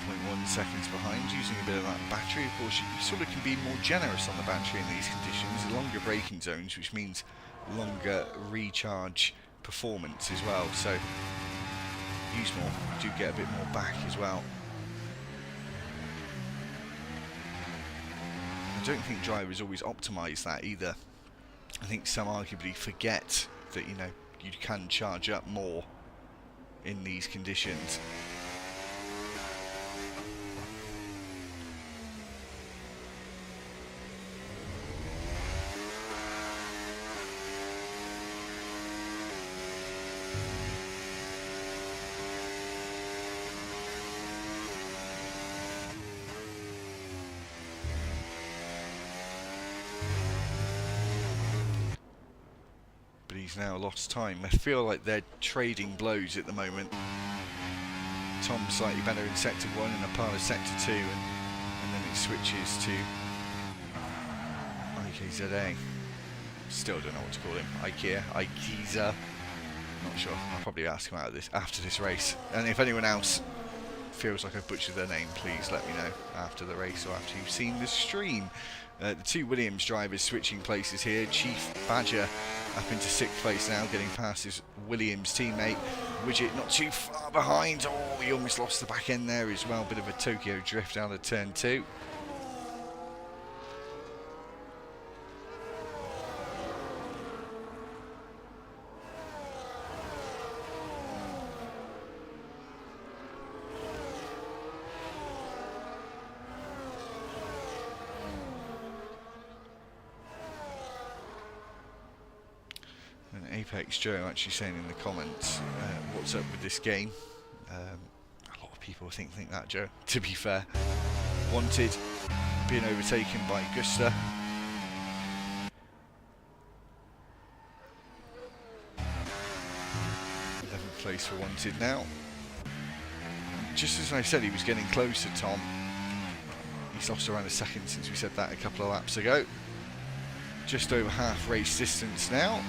Speaker 1: 1.1 seconds behind, using a bit of that battery. Of course, you sort of can be more generous on the battery in these conditions. Longer braking zones, which means longer recharge performance as well. So use more, you do get a bit more back as well. I don't think drivers always optimise that either. I think some arguably forget that, you know, you can charge up more in these conditions. he's now lost time. I feel like they're trading blows at the moment. Tom slightly better in sector 1 and a part of sector 2, and then it switches to IKZA. Still don't know what to call him. Ikeza. Not sure. I'll probably ask him after this race. And if anyone else feels like I've butchered their name, please let me know after the race or after you've seen the stream. The two Williams drivers switching places here. Chief Badger up into 6th place now, getting past his Williams teammate. Widget not too far behind. Oh, he almost lost the back end there as well. Bit of a Tokyo drift out of turn 2. And Apex Joe actually saying in the comments, what's up with this game? A lot of people think that, Joe, to be fair. Wanted, being overtaken by Gusta. 11th place for Wanted now. Just as I said, he was getting closer, Tom. He's lost around a second since we said that a couple of laps ago. Just over half race distance now.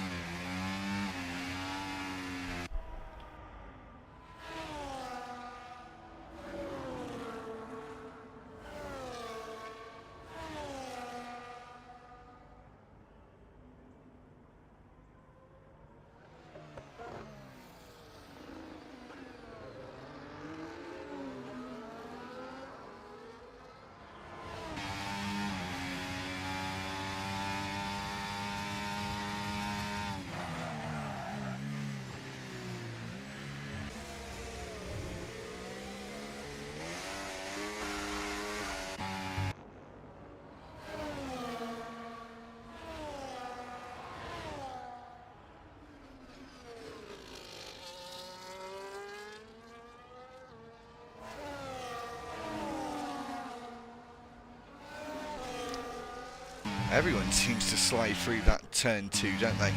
Speaker 1: Everyone seems to slide through that turn 2, don't they?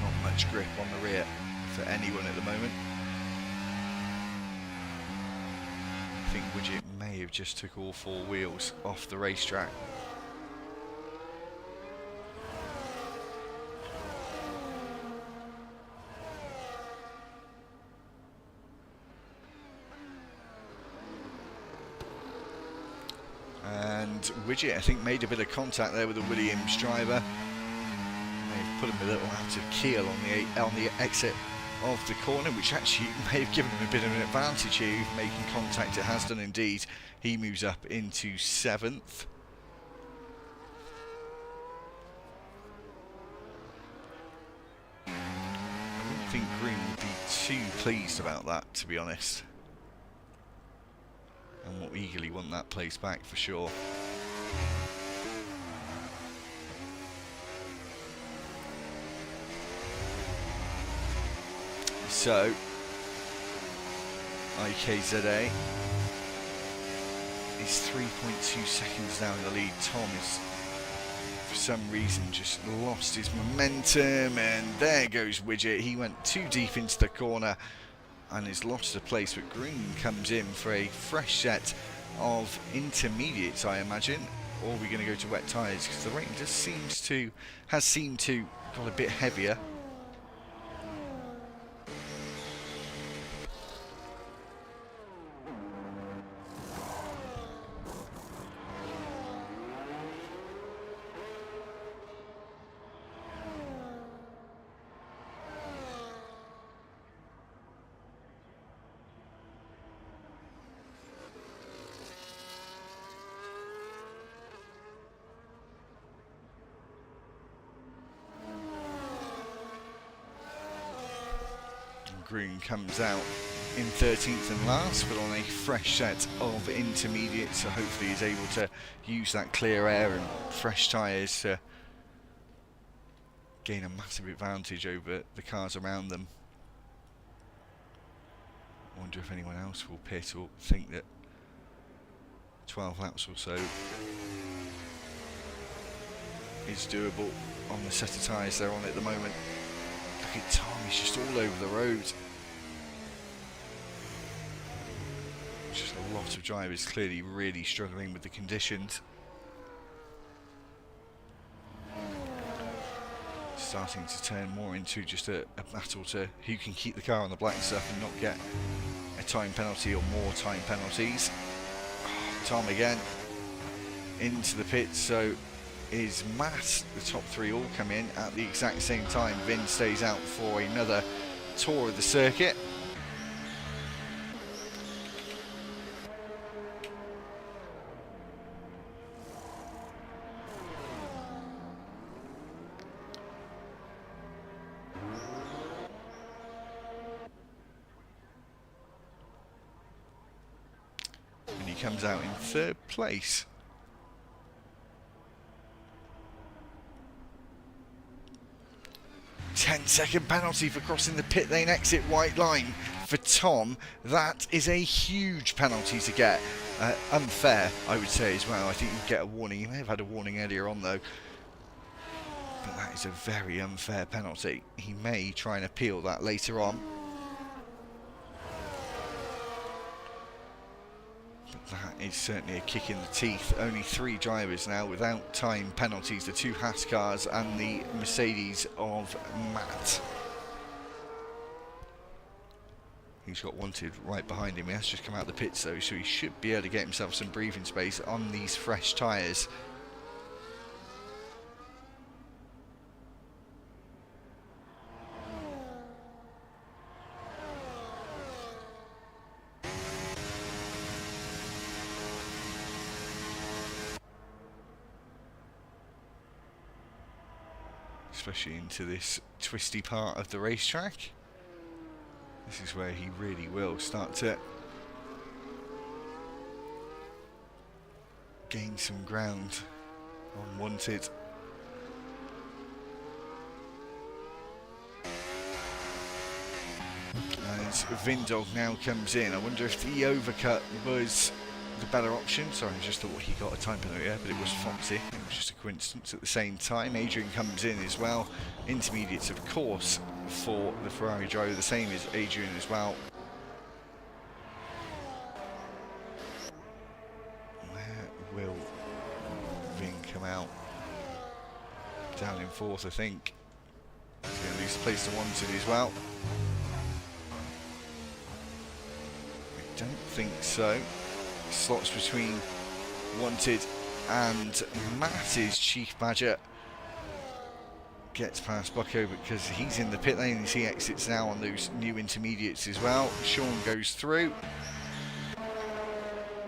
Speaker 1: Not much grip on the rear for anyone at the moment. I think Widget may have just took all 4 wheels off the racetrack. And Widget, I think, made a bit of contact there with the Williams driver. They've put him a little out of keel on the exit of the corner, which actually may have given him a bit of an advantage here. Making contact, it has done indeed. He moves up into 7th. I wouldn't think Green would be too pleased about that, to be honest. And will eagerly want that place back for sure. So, IKZA is 3.2 seconds now in the lead. Tom is, for some reason, just lost his momentum, and there goes Widget. He went too deep into the corner and has lost a place, but Green comes in for a fresh set of intermediates, I imagine. Or are we going to go to wet tyres? Because the rain just has seemed to got a bit heavier. Green comes out in 13th and last, but on a fresh set of intermediates, so hopefully he's able to use that clear air and fresh tyres to gain a massive advantage over the cars around them. I wonder if anyone else will pit or think that 12 laps or so is doable on the set of tyres they're on at the moment. Look at Tom, he's just all over the road. Just a lot of drivers clearly really struggling with the conditions. Starting to turn more into just a battle to who can keep the car on the black stuff and not get a time penalty or more time penalties. Tom again into the pits, so is Matt. The top three all come in at the exact same time. Vin stays out for another tour of the circuit. And he comes out in third place. Ten-second penalty for crossing the pit lane exit white line for Tom. That is a huge penalty to get. Unfair, I would say, as well. I think you get a warning. He may have had a warning earlier on, though. But that is a very unfair penalty. He may try and appeal that later on. That is certainly a kick in the teeth. Only 3 drivers now without time penalties. The 2 Haas cars and the Mercedes of Matt. He's got Wanted right behind him. He has just come out of the pits though, so he should be able to get himself some breathing space on these fresh tyres. Especially into this twisty part of the racetrack. This is where he really will start to gain some ground on Wanted. As Vindog now comes in, I wonder if the overcut was the better option. Sorry, I just thought he got a time penalty there, but it was Foxy. It was just a coincidence. At the same time, Adrian comes in as well. Intermediates, of course, for the Ferrari driver, the same as Adrian as well. Where will Vin come out? Down in 4th, I think. He's going to lose the place to Wanted as well. I don't think so. Slots between Wanted and Matt is Chief Badger. Gets past Bucko because he's in the pit lane as he exits now on those new intermediates as well. Sean goes through.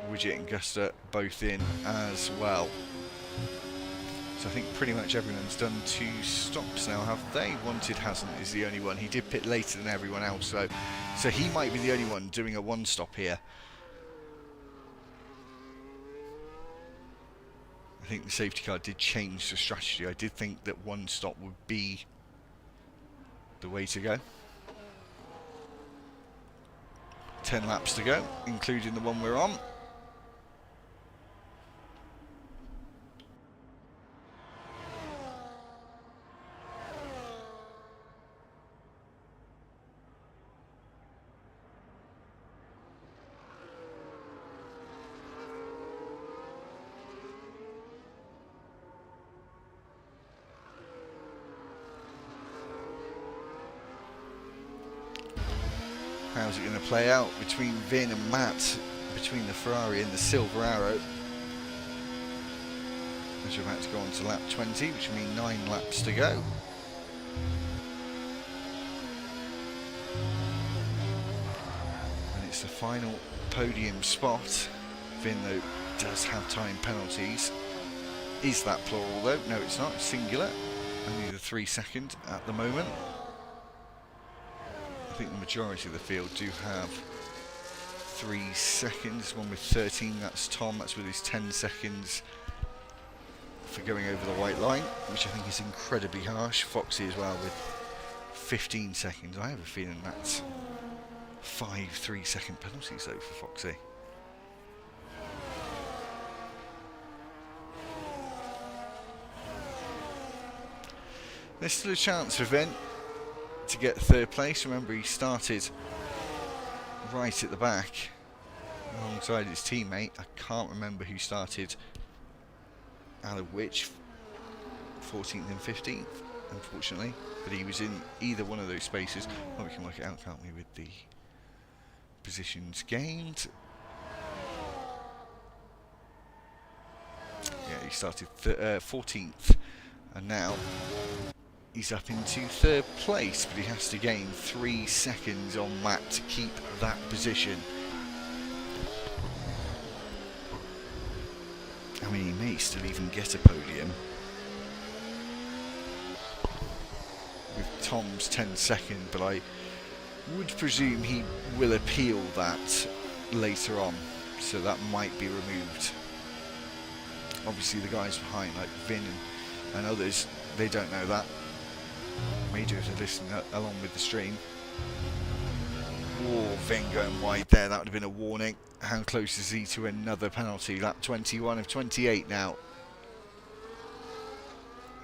Speaker 1: Widget and Gusta both in as well. So I think pretty much everyone's done 2 stops now, have they? Wanted hasn't, is the only one. He did pit later than everyone else though. So he might be the only one doing a 1 stop here. I think the safety car did change the strategy. I did think that 1 stop would be the way to go. 10 laps to go, including the one we're on. How's it going to play out between Vin and Matt, between the Ferrari and the Silver Arrow? As we're about to go on to lap 20, which will mean 9 laps to go. And it's the final podium spot. Vin, though, does have time penalties. Is that plural, though? No, it's not. It's singular. Only the 3 second at the moment. I think the majority of the field do have 3 seconds. One with 13, that's Tom. That's with his 10 seconds for going over the white line, which I think is incredibly harsh. Foxy as well with 15 seconds. I have a feeling that's 5 3-second penalties though for Foxy. There's still a chance for Vin to get third place. Remember, he started right at the back alongside his teammate. I can't remember who started out of which, 14th and 15th, unfortunately. But he was in either one of those spaces. Well, we can work it out, can't we, with the positions gained. Yeah, he started 14th, and now he's up into third place, but he has to gain 3 seconds on Matt to keep that position. I mean, he may still even get a podium with Tom's 10-second, but I would presume he will appeal that later on, so that might be removed. Obviously the guys behind, like Vin and others, they don't know that. May do if they listen along with the stream. Oh, Vin going wide there, that would have been a warning. How close is he to another penalty? Lap 21 of 28 now.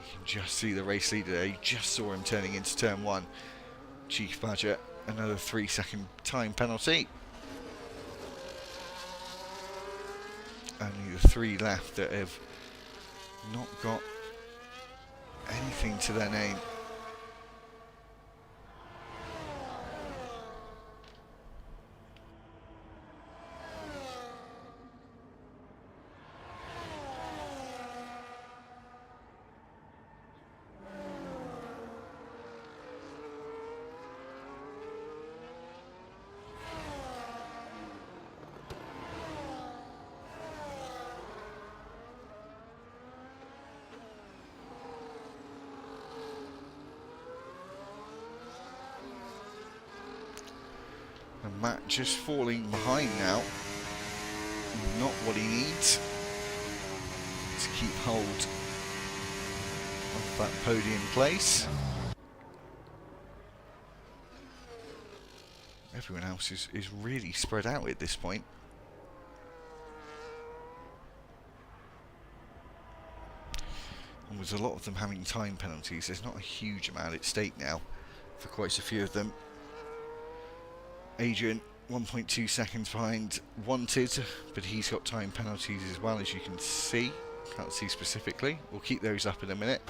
Speaker 1: You can just see the race leader there. You just saw him turning into turn 1. Chief Badger, another 3-second time penalty. Only the 3 left that have not got anything to their name. And Matt just falling behind now. Not what he needs to keep hold of that podium place. Everyone else is really spread out at this point. And with a lot of them having time penalties, there's not a huge amount at stake now for quite a few of them. Adrian, 1.2 seconds behind Wanted, but he's got time penalties as well, as you can see. Can't see specifically. We'll keep those up in a minute.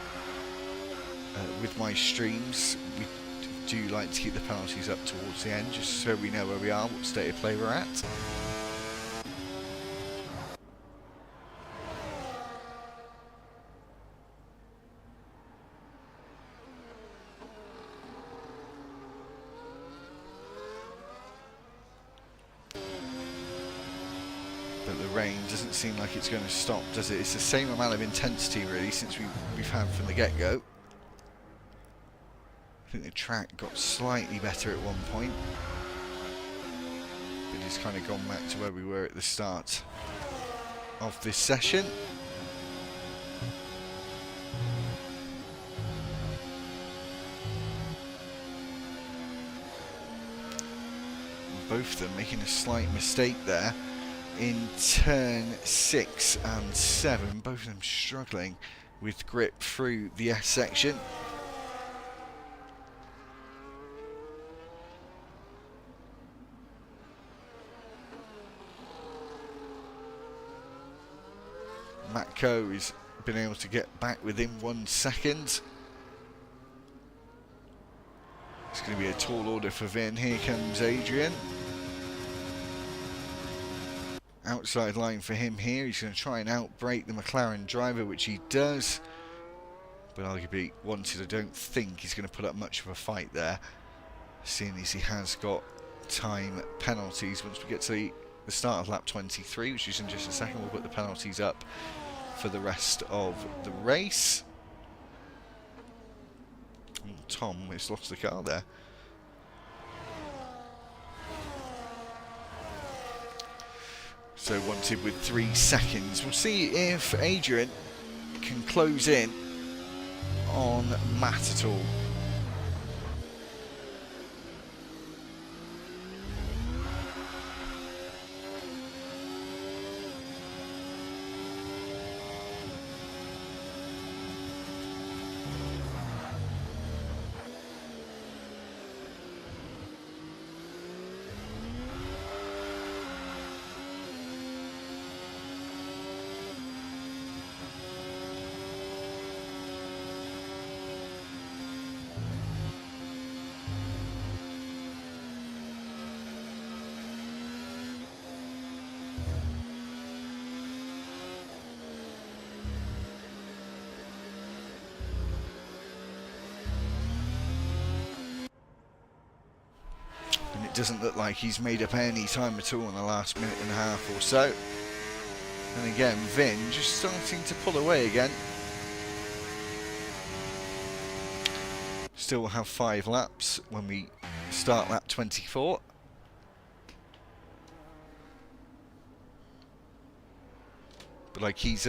Speaker 1: With my streams, we do like to keep the penalties up towards the end, just so we know where we are, what state of play we're at. But the rain doesn't seem like it's going to stop, does it? It's the same amount of intensity, really, since we've had from the get-go. I think the track got slightly better at one point, but it's kind of gone back to where we were at the start of this session. And both of them making a slight mistake there in turn 6 and 7, both of them struggling with grip through the S section. Matt Coe has been able to get back within 1 second. It's going to be a tall order for Vin. Here comes Adrian. Outside line for him here. He's going to try and outbrake the McLaren driver, which he does. But arguably Wanted, I don't think he's going to put up much of a fight there, seeing as he has got time penalties. Once we get to the start of lap 23, which is in just a second, we'll put the penalties up for the rest of the race. And Tom has lost the car there. So Wanted with 3 seconds. We'll see if Adrian can close in on Matt at all. doesn't look like he's made up any time at all in the last minute and a half or so. And again, Vin just starting to pull away again. Still have 5 laps when we start lap 24. But like he's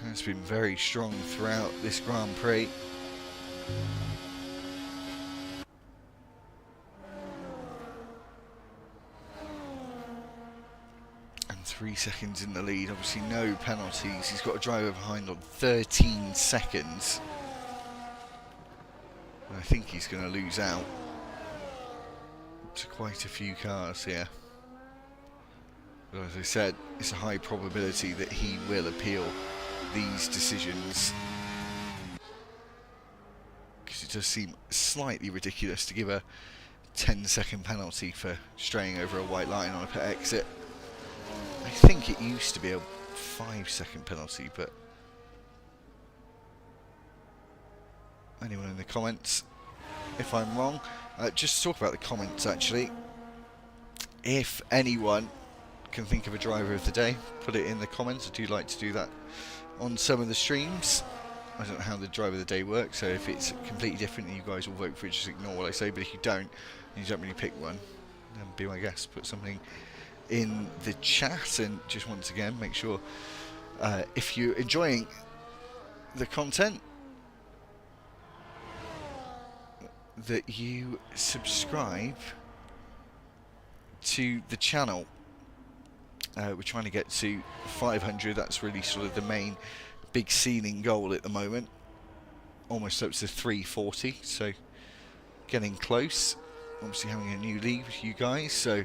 Speaker 1: has been very strong throughout this Grand Prix. And 3 seconds in the lead, obviously no penalties. He's got a driver behind on 13 seconds. And I think he's going to lose out to quite a few cars here. But as I said, it's a high probability that he will appeal these decisions, because it does seem slightly ridiculous to give a 10-second penalty for straying over a white line on a pit exit. I think it used to be a 5-second penalty, but anyone in the comments if I'm wrong? Just to talk about the comments actually, if anyone can think of a driver of the day, put it in the comments. I do like to do that on some of the streams. I don't know how the driver of the day works, so if it's completely different and you guys all vote for it, just ignore what I say. But if you don't, and you don't really pick one, then be my guest, put something in the chat. And just once again, make sure if you're enjoying the content that you subscribe to the channel. We're trying to get to 500. That's really sort of the main big ceiling goal at the moment. Almost up to 340, so getting close. Obviously having a new league with you guys, so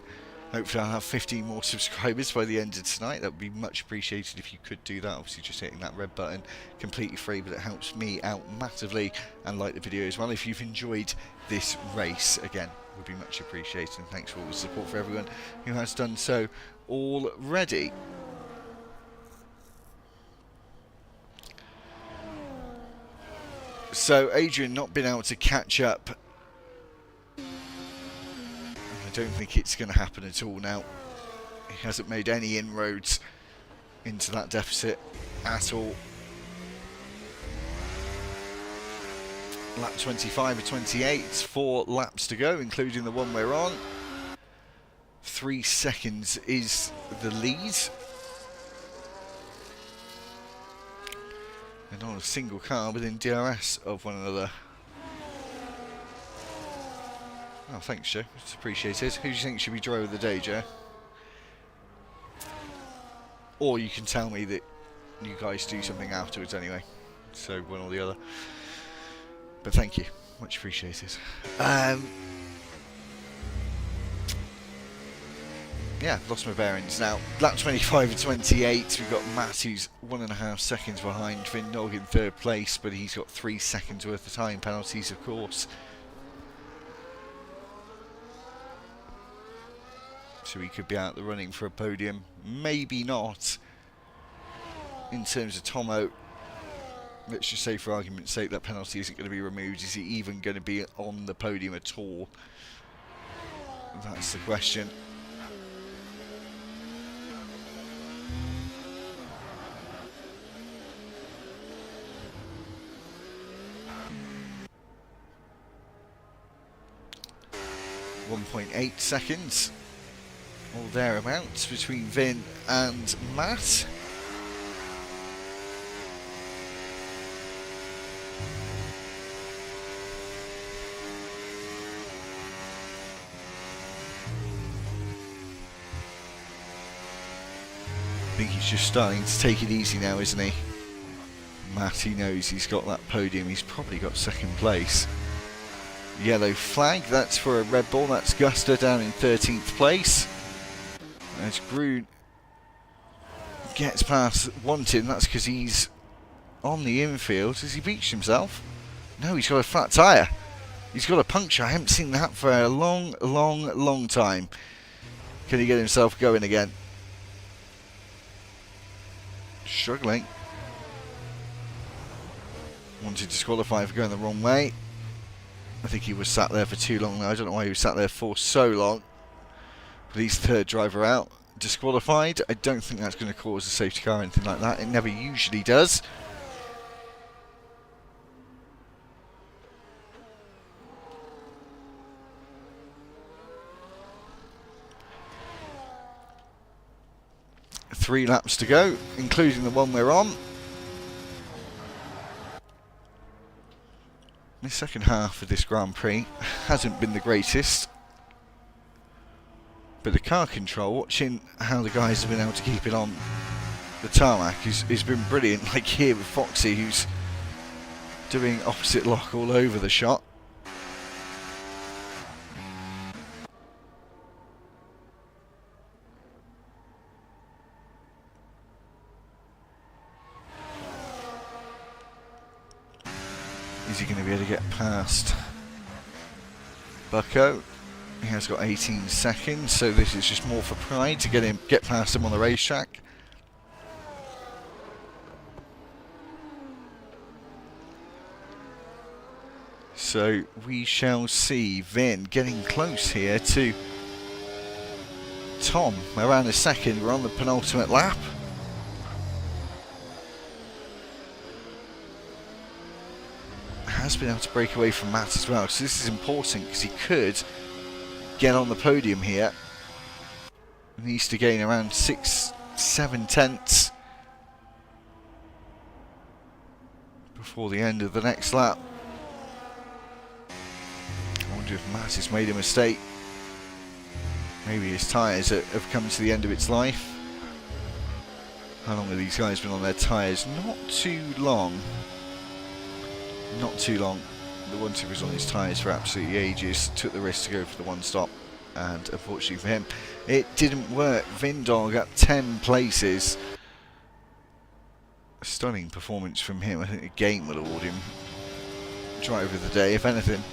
Speaker 1: hopefully I'll have 15 more subscribers by the end of tonight. That would be much appreciated if you could do that. Obviously just hitting that red button, completely free, but it helps me out massively. And like the video as well if you've enjoyed this race. Again, would be much appreciated, and thanks for all the support for everyone who has done so already. So Adrian not been able to catch up. I don't think it's going to happen at all now. He hasn't made any inroads into that deficit at all. Lap 25 of 28, 4 laps to go, including the one we're on. 3 seconds is the lead. And not a single car within DRS of one another. Oh, thanks, Joe. It's appreciated. Who do you think should be driver of the day, Joe? Or you can tell me that you guys do something afterwards anyway. So, one or the other. But thank you. Much appreciated. Yeah, lost my bearings now. Lap 25 and 28. We've got Matt, who's 1.5 seconds behind Vin Nog in 3rd place, but he's got 3 seconds worth of time penalties, of course. So he could be out the running for a podium. Maybe not. In terms of Tomo, let's just say for argument's sake that penalty isn't going to be removed. Is he even going to be on the podium at all? That's the question. .8 seconds, or thereabouts, between Vin and Matt. I think he's just starting to take it easy now, isn't he? Matt, he knows he's got that podium. He's probably got 2nd place. Yellow flag, that's for a Red Bull. That's Gusta down in 13th place. As Grun gets past Wanted, that's because he's on the infield. Has he beached himself? No, he's got a flat tyre. He's got a puncture. I haven't seen that for a long time. Can he get himself going again? Struggling. Wanted to disqualify for going the wrong way. I think he was sat there for too long now. I don't know why he was sat there for so long. But he's third driver out. Disqualified. I don't think that's going to cause a safety car or anything like that. It never usually does. Three laps to go, including the one we're on. The second half of this Grand Prix hasn't been the greatest. But the car control, watching how the guys have been able to keep it on the tarmac has been brilliant. Like here with Foxy, who's doing opposite lock all over the shot. Is he going to be able to get past Bucko? He has got 18 seconds, so this is just more for pride to get past him on the racetrack. So we shall see Vin getting close here to Tom around a second. We're on the penultimate lap. Has been able to break away from Matt as well, so this is important because he could get on the podium here. He needs to gain around 6-7 tenths before the end of the next lap. I wonder if Matt has made a mistake. Maybe his tyres have come to the end of its life. How long have these guys been on their tyres? Not too long. Not too long. The one-two was on his tyres for absolutely ages. Took the risk to go for the one stop, and unfortunately for him, it didn't work. Vindog up 10 places. A stunning performance from him. I think the game will award him driver of the day, if anything.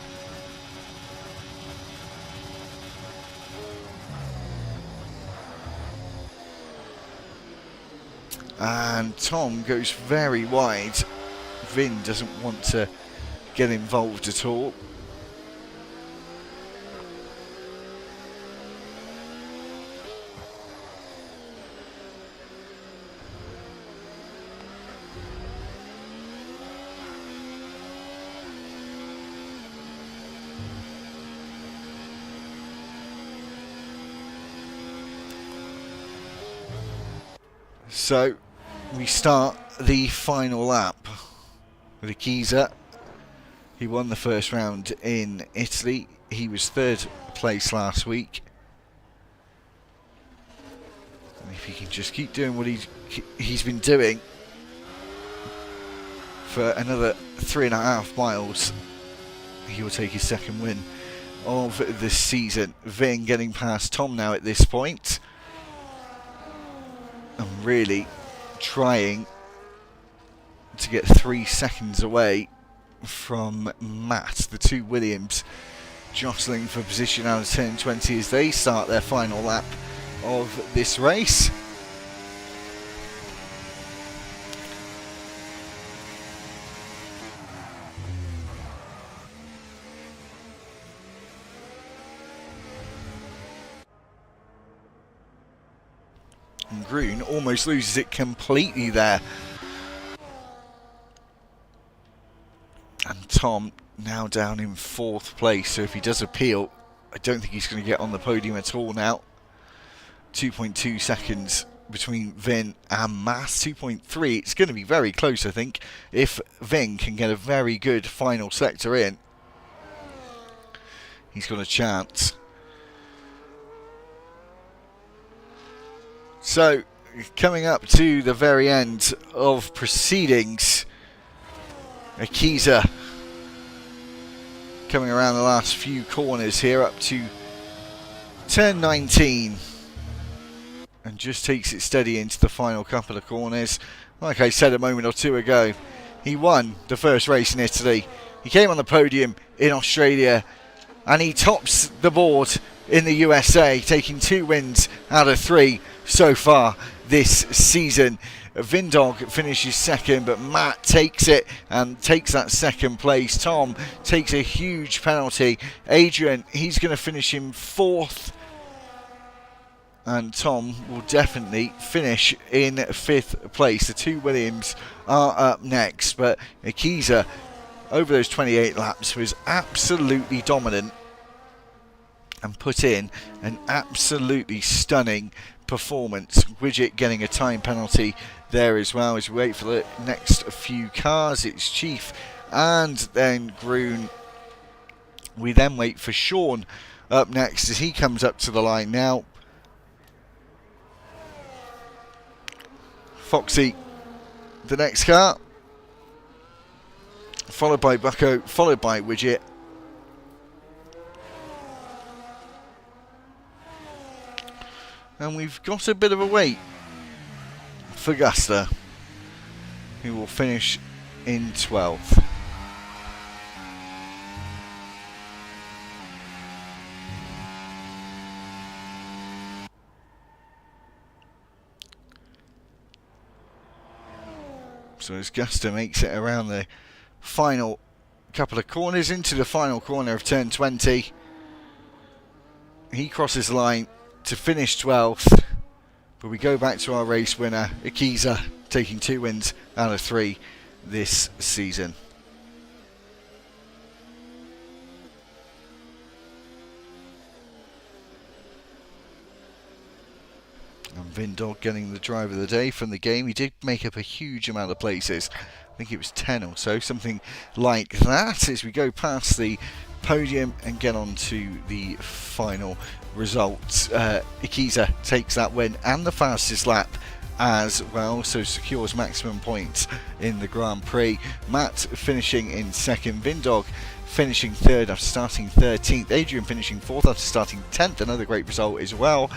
Speaker 1: And Tom goes very wide. Vin doesn't want to get involved at all. So we start the final lap with Akiza. He won the first round in Italy. He was third place last week. And if he can just keep doing what he's been doing for another 3.5 miles, he will take his second win of the season. Vin getting past Tom now at this point. And really trying to get 3 seconds away from Matt. The two Williams jostling for position out of turn 20 as they start their final lap of this race. And Grun almost loses it completely there. And Tom now down in 4th place, so if he does appeal, I don't think he's going to get on the podium at all now. 2.2 seconds between Vin and Matt. 2.3. It's going to be very close, I think, if Vin can get a very good final sector in. He's got a chance. So, coming up to the very end of proceedings, Akiza coming around the last few corners here up to turn 19 and just takes it steady into the final couple of corners. Like I said a moment or two ago, he won the first race in Italy. He came on the podium in Australia and he tops the board in the USA, taking 2 wins out of 3 so far this season. Vindog finishes second, but Matt takes it and takes that second place. Tom takes a huge penalty. Adrian, he's going to finish in fourth. And Tom will definitely finish in fifth place. The two Williams are up next, but Akiza, over those 28 laps, was absolutely dominant and put in an absolutely stunning performance. Widget getting a time penalty there as well. As we wait for the next few cars, it's Chief and then Groon. We then wait for Sean up next as he comes up to the line now. Foxy, the next car, followed by Bucko, followed by Widget. And we've got a bit of a wait for Gusta, who will finish in 12th. So as Gusta makes it around the final couple of corners into the final corner of turn 20, he crosses the line to finish 12th, but we go back to our race winner, Akiza, taking 2 wins out of 3 this season. And Vindog getting the driver of the day from the game. He did make up a huge amount of places. I think it was 10 or so, something like that, as we go past the podium and get on to the final results. Akiza takes that win and the fastest lap as well, so secures maximum points in the Grand Prix. Matt finishing in second, Vindog finishing third after starting 13th, Adrian finishing fourth after starting 10th, another great result as well.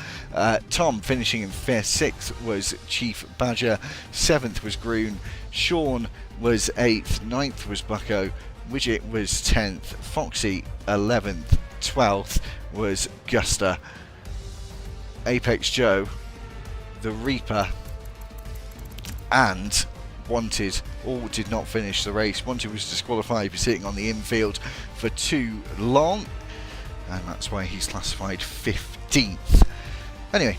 Speaker 1: Tom finishing in fifth, sixth was Chief Badger, seventh was Groon, Sean was 8th, 9th was Bucko, Widget was 10th, Foxy 11th, 12th was Gusta. Apex Joe, the Reaper, and Wanted all did not finish the race. Wanted was disqualified for sitting on the infield for too long, and that's why he's classified 15th. Anyway,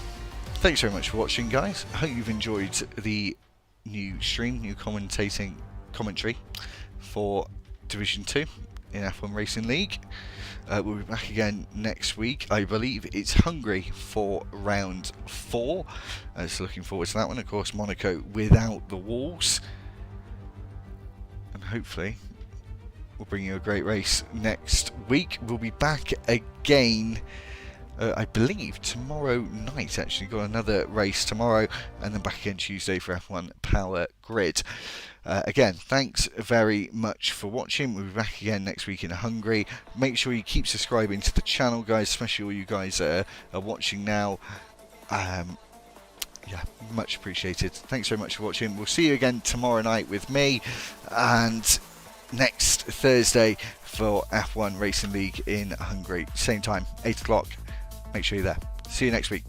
Speaker 1: thanks very much for watching, guys. I hope you've enjoyed the new stream, new commentary for Division 2 in F1 Racing League. We'll be back again next week. I believe it's Hungary for round 4. So looking forward to that one. Of course, Monaco without the walls. And hopefully we'll bring you a great race next week. We'll be back again, I believe, tomorrow night. Actually, got another race tomorrow, and then back again Tuesday for F1 Power Grid. Again, thanks very much for watching. We'll be back again next week in Hungary. Make sure you keep subscribing to the channel, guys, especially all you guys that are watching now. Yeah, much appreciated. Thanks very much for watching. We'll see you again tomorrow night with me, and next Thursday for F1 Racing League in Hungary. Same time, 8 o'clock. Make sure you're there. See you next week.